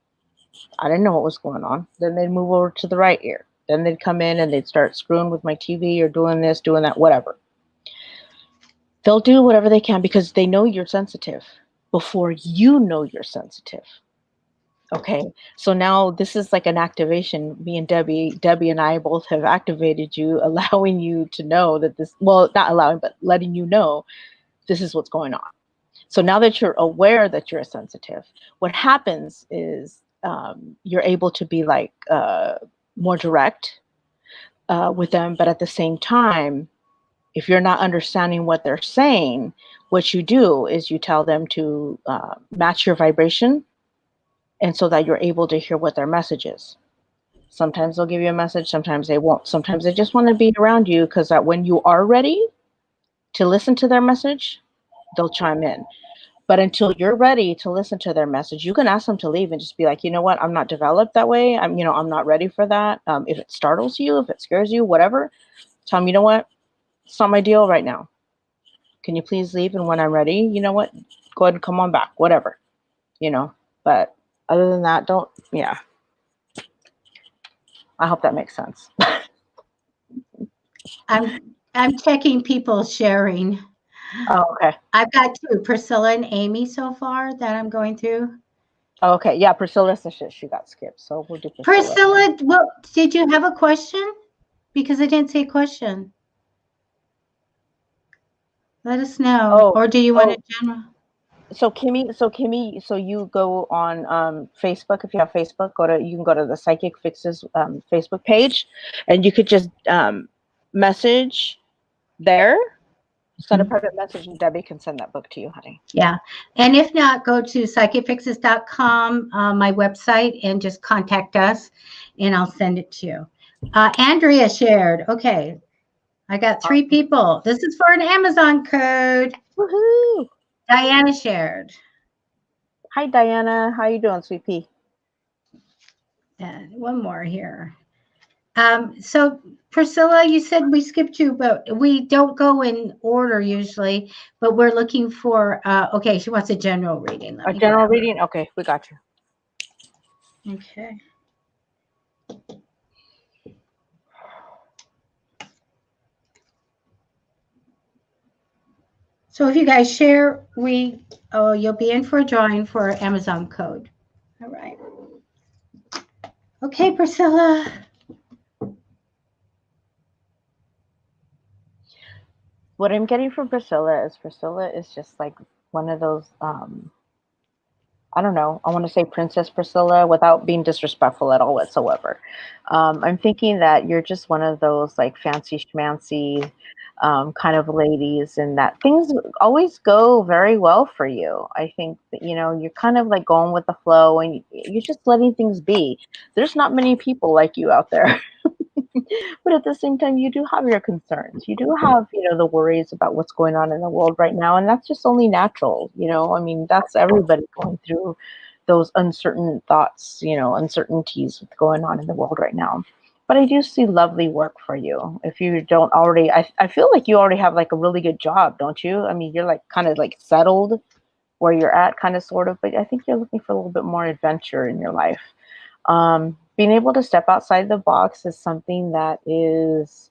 I didn't know what was going on. Then they'd move over to the right ear. Then they'd come in and they'd start screwing with my TV or doing this, doing that, whatever. They'll do whatever they can because they know you're sensitive before you know you're sensitive. Okay, so now this is like an activation. Me and Debbie and I both have activated you, allowing you to know that this, well, not allowing, but letting you know this is what's going on. So now that you're aware that you're sensitive, what happens is you're able to be like more direct with them. But at the same time, if you're not understanding what they're saying, what you do is you tell them to match your vibration, and so that you're able to hear what their message is. Sometimes they'll give you a message, sometimes they won't. Sometimes they just want to be around you because that when you are ready to listen to their message, they'll chime in. But until you're ready to listen to their message, you can ask them to leave and just be like, you know what, I'm not developed that way. I'm not ready for that. If it startles you, if it scares you, whatever, tell them, you know what, it's not my deal right now. Can you please leave? And when I'm ready, you know what, go ahead and come on back, whatever, but other than that, don't, I hope that makes sense. I'm checking people sharing. Oh, okay. I've got two, Priscilla and Amy so far that I'm going through. Oh, okay. Yeah, Priscilla says she got skipped, so we'll do Priscilla. Priscilla, well, did you have a question? Because I didn't say question. Let us know. Or do you want a general? So Kimmy, so you go on Facebook. If you have Facebook, you can go to the Psychic Fixes Facebook page, and you could just message there, Send a private message and Debbie can send that book to you, honey. Yeah. And if not, go to psychicfixes.com, my website, and just contact us, and I'll send it to you. Andrea shared. Okay. I got 3 people. This is for an Amazon code. Woohoo! Diana shared. Hi, Diana. How you doing, sweet pea? And one more here. So Priscilla, you said we skipped you, but we don't go in order usually, but we're looking for, okay, she wants a general reading. A general reading? Okay, we got you. Okay. So if you guys share, you'll be in for a drawing for Amazon code. All right. Okay, Priscilla. What I'm getting from Priscilla is just like one of those, I don't know, I want to say Princess Priscilla without being disrespectful at all whatsoever. I'm thinking that you're just one of those like fancy schmancy kind of ladies, and that things always go very well for you. I think that, you know, you're kind of like going with the flow and you're just letting things be. There's not many people like you out there. But at the same time, you do have your concerns. You do have, you know, the worries about what's going on in the world right now. And that's just only natural. You know, I mean, that's everybody going through those uncertain thoughts, you know, uncertainties with going on in the world right now. But I do see lovely work for you. If you don't already, I feel like you already have like a really good job, don't you? I mean, you're like kind of like settled where you're at, kind of sort of, but I think you're looking for a little bit more adventure in your life. Being able to step outside the box is something that it's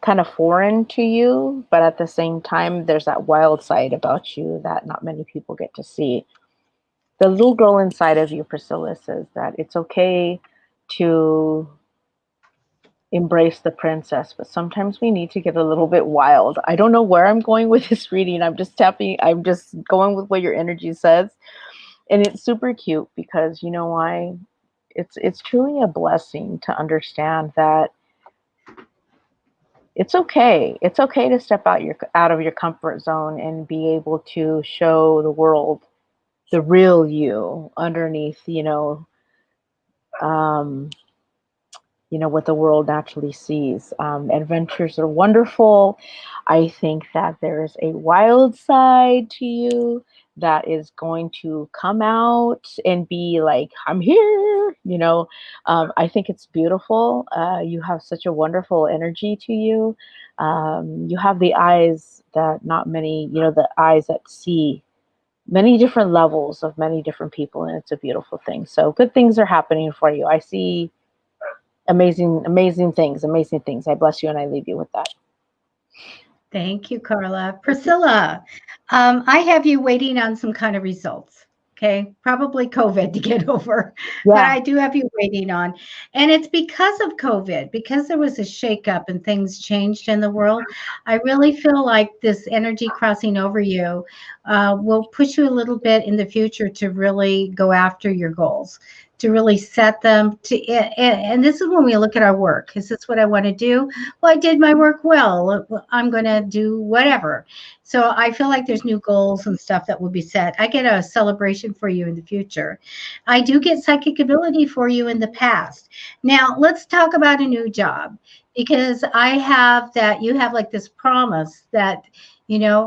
kind of foreign to you, but at the same time, there's that wild side about you that not many people get to see. The little girl inside of you, Priscilla, says that it's okay to embrace the princess, but sometimes we need to get a little bit wild. I don't know where I'm going with this reading. I'm just going with what your energy says. And it's super cute because, you know why? It's truly a blessing to understand that it's okay. It's okay to step out of your comfort zone and be able to show the world the real you underneath, what the world naturally sees. Adventures are wonderful. I think that there's a wild side to you that is going to come out and be like, I'm here, I think it's beautiful. You have such a wonderful energy to you. You have the eyes that not many, the eyes that see many different levels of many different people, and it's a beautiful thing. So good things are happening for you. I see amazing things. I bless you and I leave you with that. Thank you, Carla. Priscilla, I have you waiting on some kind of results. Okay, probably COVID to get over, but I do have you waiting on. And it's because of COVID, because there was a shakeup and things changed in the world. I really feel like this energy crossing over you will push you a little bit in the future to really go after your goals, to really set them to, and this is when we look at our work. Is this what I want to do? Well, I did my work well. I'm going to do whatever. So I feel like there's new goals and stuff that will be set. I get a celebration for you in the future. I do get psychic ability for you in the past. Now let's talk about a new job, because I have that you have like this promise that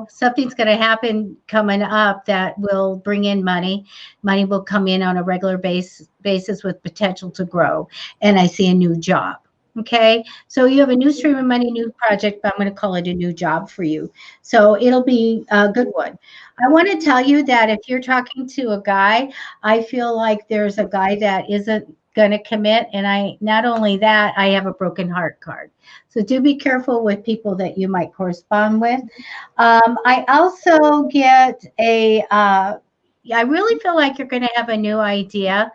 something's going to happen coming up that will bring in money. Money will come in on a regular basis with potential to grow. And I see a new job. Okay. So you have a new stream of money, new project, but I'm going to call it a new job for you. So it'll be a good one. I want to tell you that if you're talking to a guy, I feel like there's a guy that isn't going to commit. And not only that, I have a broken heart card. So do be careful with people that you might correspond with. I also get I really feel like you're going to have a new idea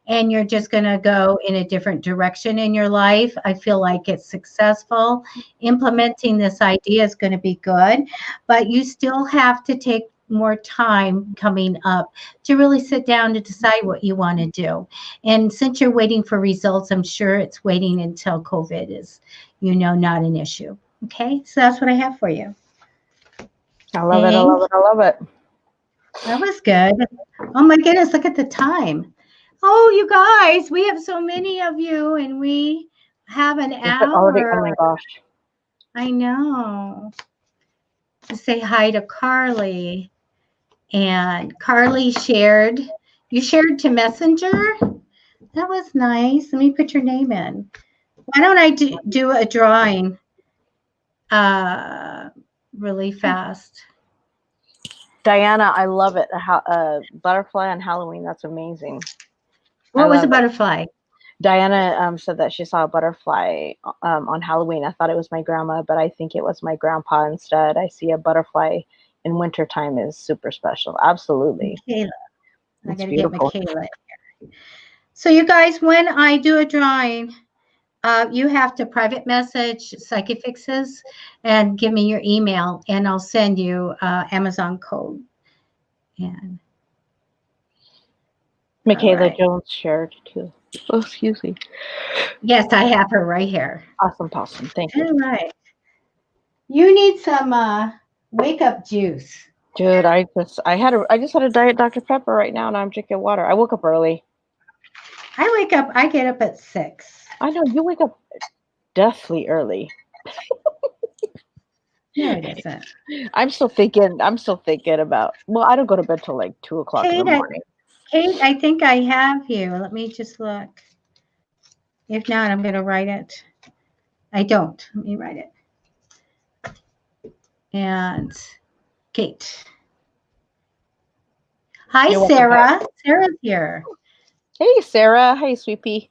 and you're just going to go in a different direction in your life. I feel like it's successful. Implementing this idea is going to be good, but you still have to take more time coming up to really sit down to decide what you want to do. And since you're waiting for results, I'm sure it's waiting until COVID is, not an issue. Okay, so that's what I have for you. I love it. I love it. I love it. That was good. Oh my goodness, look at the time. Oh, you guys, we have so many of you and we have an Is it already? Oh hour. my gosh. I know. To say hi to Carly. And Carly shared. You shared to Messenger? That was nice. Let me put your name in. Why don't I do a drawing really fast? Diana, I love it. Butterfly on Halloween. That's amazing. What was a butterfly? Diana said that she saw a butterfly on Halloween. I thought it was my grandma, but I think it was my grandpa instead. I see a butterfly in wintertime is super special. Absolutely. Michaela. I got to get Michaela here. So you guys, when I do a drawing, you have to private message Psychic Fixes and give me your email, and I'll send you Amazon code. And Michaela Jones shared too. Oh, excuse me. Yes, I have her right here. Awesome, awesome. Thank you. All right. You need some wake up juice. Dude, I just had a Diet Dr. Pepper right now, and I'm drinking water. I woke up early. I get up at 6. I know you wake up deathly early. No, it isn't. I'm still thinking about. Well, I don't go to bed till like 2 o'clock in the morning. Kate, I think I have you. Let me just look. If not, I'm going to write it. I don't. Let me write it. And Kate. Hi, You're Sarah. Sarah's here. Hey, Sarah. Hey, sweet pea.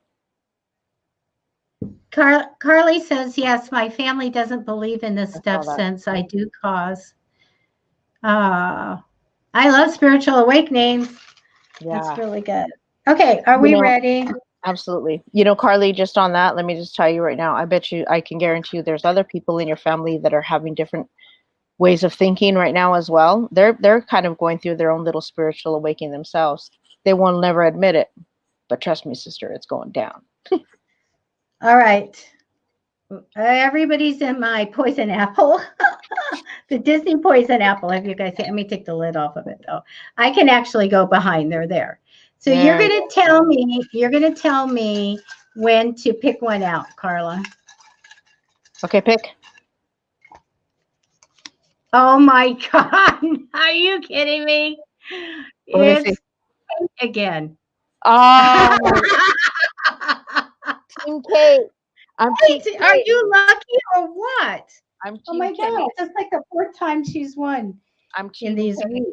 Carly says, yes, my family doesn't believe in this stuff since I do cause. I love spiritual awakenings. Yeah. That's really good. Okay, are we ready? Absolutely. You know, Carly, just on that, let me just tell you right now, I can guarantee you there's other people in your family that are having different ways of thinking right now as well. They're kind of going through their own little spiritual awakening themselves. They will never admit it, but trust me, sister, it's going down. All right. Everybody's in my poison apple. The Disney poison apple. Have you guys seen? Let me take the lid off of it though. I can actually go behind. They're there. So you're going to tell me when to pick one out, Carla. Okay, pick. Oh my God. Are you kidding me? It's again. Oh. Team Kate. Are you lucky or what? Oh my God. That's like the 4th time she's won in these weeks.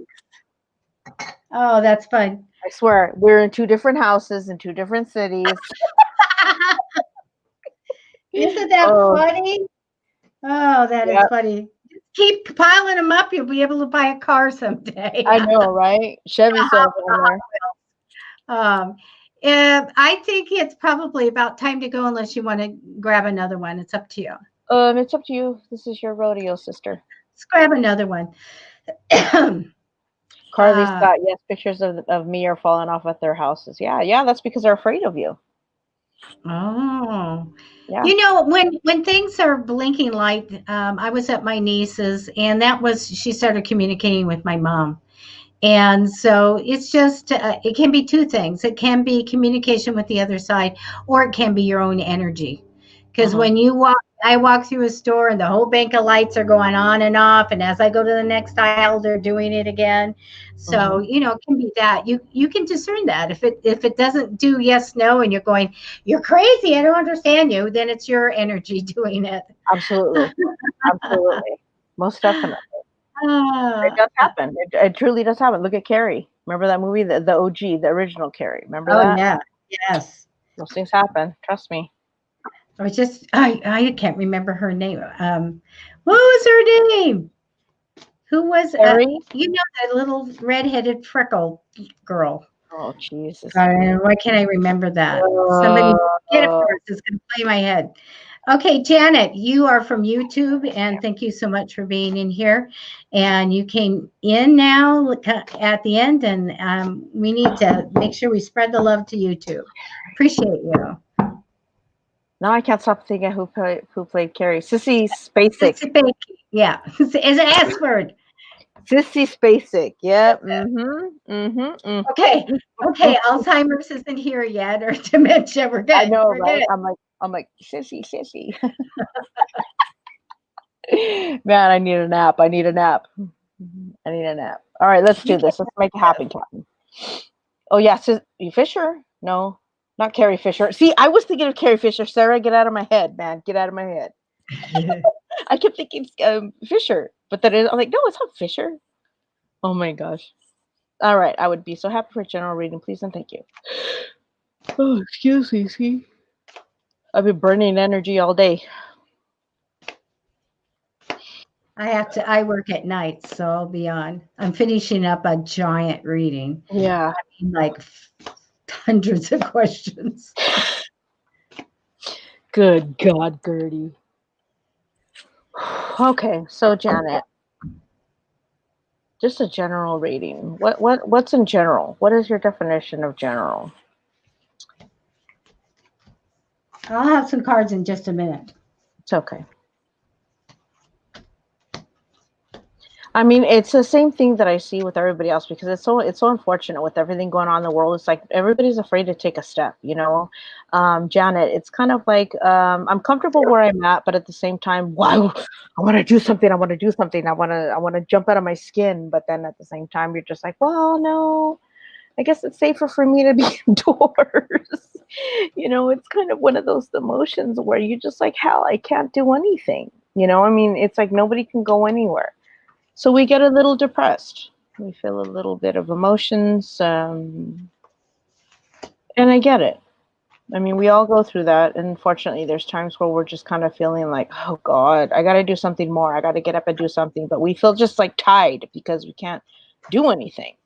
Oh, that's fun. I swear, we're in 2 different houses in 2 different cities. Isn't that funny? Oh, that is funny. Just keep piling them up. You'll be able to buy a car someday. I know, right? Chevy sells on there. I think it's probably about time to go unless you want to grab another one. It's up to you. It's up to you. This is your rodeo, sister. Let's grab another one. Carly's got pictures of me are falling off at their houses. Yeah, that's because they're afraid of you. Oh, yeah. You know, when things are blinking light, I was at my niece's, and she started communicating with my mom. And so it's just, it can be 2 things. It can be communication with the other side, or it can be your own energy. Because when I walk through a store and the whole bank of lights are going on and off, and as I go to the next aisle, they're doing it again. So, you know, it can be that. You can discern that. If it doesn't do yes, no, and you're going, you're crazy, I don't understand you, then it's your energy doing it. Absolutely. Absolutely. Most definitely. It does happen. It truly does happen. Look at Carrie. Remember that movie, the OG, the original Carrie? Remember that? Oh, yeah. Yes. Those things happen. Trust me. I can't remember her name. What was her name? Who was you know, that little redheaded freckle girl? Oh, Jesus. Why can't I remember that? Somebody get it first. It's going to play my head. Okay, Janet, you are from YouTube, and thank you so much for being in here. And you came in now at the end, and we need to make sure we spread the love to YouTube. Appreciate you. Now I can't stop thinking who played Carrie. Sissy Spacek. Yeah, it's an S word. Sissy Spacek. Yep. Mm-hmm. Okay. Okay. Alzheimer's isn't here yet, or dementia. We're I good. know, We're right? good. I'm like, Sissy. Man, I need a nap. I need a nap. All right, let's do this. Let's make it happen, Captain. Oh, yeah. Fisher? No, not Carrie Fisher. See, I was thinking of Carrie Fisher. Sarah, get out of my head, man. Get out of my head. I kept thinking Fisher, but then I'm like, no, it's not Fisher. Oh, my gosh. All right. I would be so happy for a general reading. Please and thank you. Oh, excuse me. See? I've been burning energy all day. I work at night, so I'll be on. I'm finishing up a giant reading. Yeah. I mean, like hundreds of questions. Good God, Gertie. Okay, so Janet, just a general reading. What's in general? What is your definition of general? I'll have some cards in just a minute. It's okay. I mean, it's the same thing that I see with everybody else, because it's so unfortunate with everything going on in the world. It's like everybody's afraid to take a step, you know. Janet, it's kind of like I'm comfortable where I'm at, but at the same time, wow, I want to do something. I want to jump out of my skin. But then at the same time, you're just like, well, no, I guess it's safer for me to be indoors. You know, it's kind of one of those emotions where you're just like, hell, I can't do anything. You know, I mean, it's like nobody can go anywhere. So we get a little depressed. We feel a little bit of emotions. And I get it. I mean, we all go through that. And unfortunately, there's times where we're just kind of feeling like, oh, God, I got to do something more. I got to get up and do something. But we feel just like tied because we can't do anything.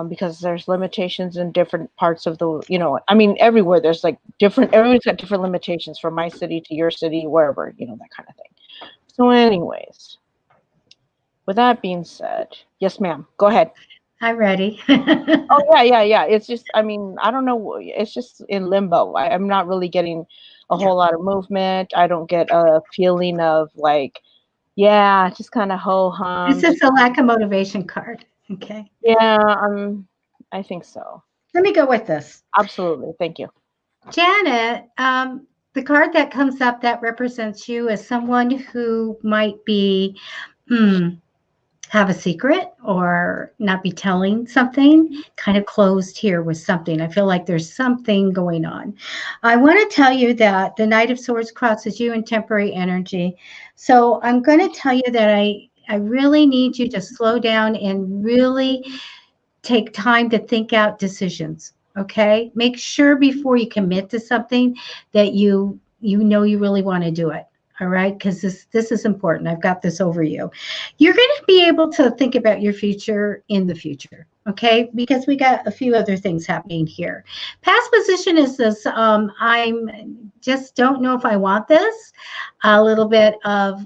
Because there's limitations in different parts of the, you know, I mean, everywhere there's like everyone's got different limitations from my city to your city, wherever, you know, that kind of thing. So anyways. With that being said, yes, ma'am. Go ahead. I'm ready. Oh, yeah. It's just, I mean, I don't know. It's just in limbo. I'm not really getting a whole lot of movement. I don't get a feeling of like, yeah, just kind of ho-hum. This is a lack of motivation card. Okay. Yeah, I think so. Let me go with this. Absolutely. Thank you. Janet, the card that comes up that represents you as someone who might be, have a secret or not be telling something, kind of closed here with something. I feel like there's something going on. I want to tell you that the Knight of Swords crosses you in temporary energy. So I'm going to tell you that I really need you to slow down and really take time to think out decisions. Okay. Make sure before you commit to something that you know you really want to do it. All right, because this is important. I've got this over you. You're going to be able to think about your future in the future, okay? Because we got a few other things happening here. Past position is this. I'm just don't know if I want this. A little bit of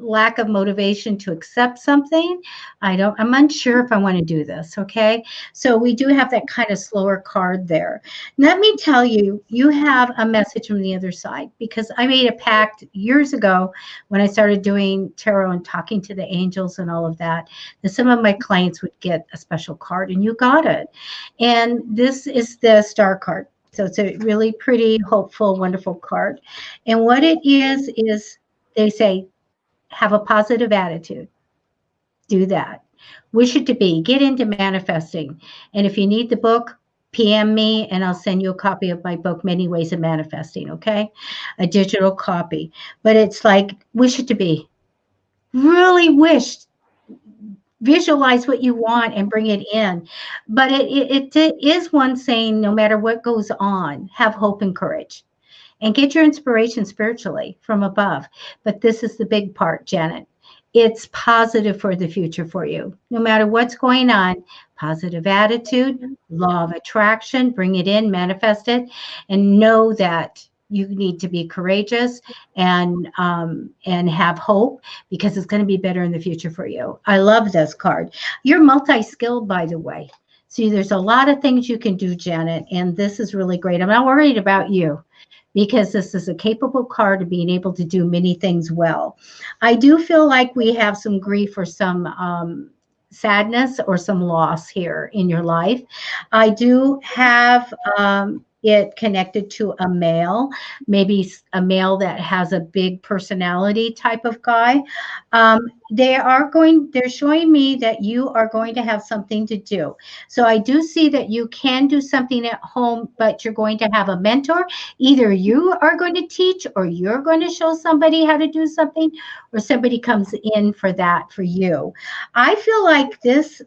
lack of motivation to accept something. I'm unsure if I want to do this, okay? So we do have that kind of slower card there. Let me tell you, you have a message from the other side, because I made a pact years ago when I started doing tarot and talking to the angels and all of that some of my clients would get a special card, and you got it. And this is the star card. So it's a really pretty, hopeful, wonderful card. And what it is they say, have a positive attitude. Do that. Wish it to be. Get into manifesting. And if you need the book, PM me and I'll send you a copy of my book, Many Ways of Manifesting, okay? A digital copy. But it's like, wish it to be. Really wish. Visualize what you want and bring it in. But it is one saying, no matter what goes on, have hope and courage. And get your inspiration spiritually from above. But this is the big part, Janet. It's positive for the future for you. No matter what's going on, positive attitude, law of attraction, bring it in, manifest it, and know that you need to be courageous and have hope, because it's going to be better in the future for you. I love this card. You're multi-skilled, by the way. See, there's a lot of things you can do, Janet, and this is really great. I'm not worried about you. because this is a capable card of being able to do many things well. I do feel like we have some grief or some sadness or some loss here in your life. I do have it connected to a male, maybe a male that has a big personality type of guy. They're showing me that you are going to have something to do. So I do see that you can do something at home, but you're going to have a mentor. Either you are going to teach, or you're going to show somebody how to do something, or somebody comes in for that for you. I feel like this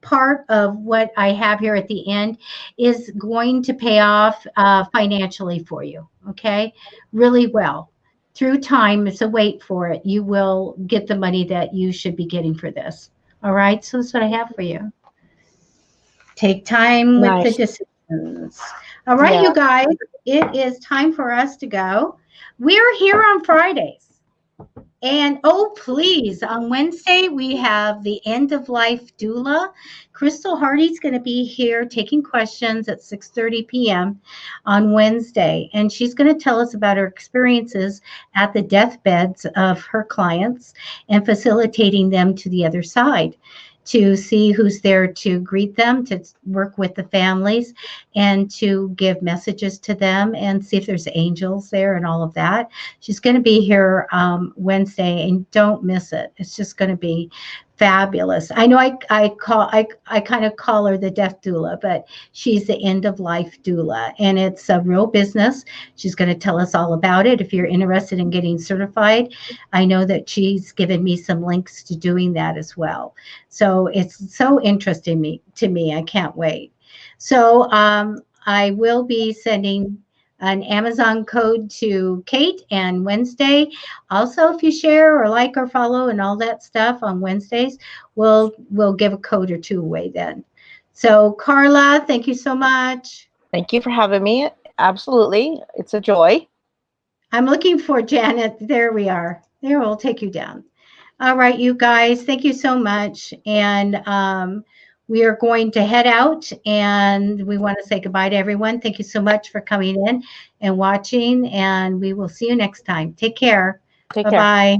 part of what I have here at the end is going to pay off financially for you, okay? Really well. Through time, it's a wait for it. You will get the money that you should be getting for this. All right, so that's what I have for you. Take time with the Nice. decisions. All right, Yeah. you guys, it is time for us to go. We're here on Fridays. And oh, please, on Wednesday, we have the end of life doula. Crystal Hardy's going to be here taking questions at 6:30 p.m. on Wednesday. And she's going to tell us about her experiences at the deathbeds of her clients and facilitating them to the other side, to see who's there to greet them, to work with the families, and to give messages to them and see if there's angels there and all of that. She's going to be here Wednesday, and don't miss it. It's just going to be fabulous. I know I kind of call her the death doula, but she's the end of life doula, and it's a real business. She's going to tell us all about it. If you're interested in getting certified, I know that she's given me some links to doing that as well. So it's so interesting to me. I can't wait. So I will be sending an Amazon code to Kate and Wednesday. Also, if you share or like or follow and all that stuff on Wednesdays, we'll give a code or two away then. So Carla, thank you so much. Thank you for having me. Absolutely. It's a joy. I'm looking for Janet. There we are. There, we'll take you down. All right, you guys, thank you so much. And we are going to head out, and we want to say goodbye to everyone. Thank you so much for coming in and watching, and we will see you next time. Take care. Take care. Bye-bye.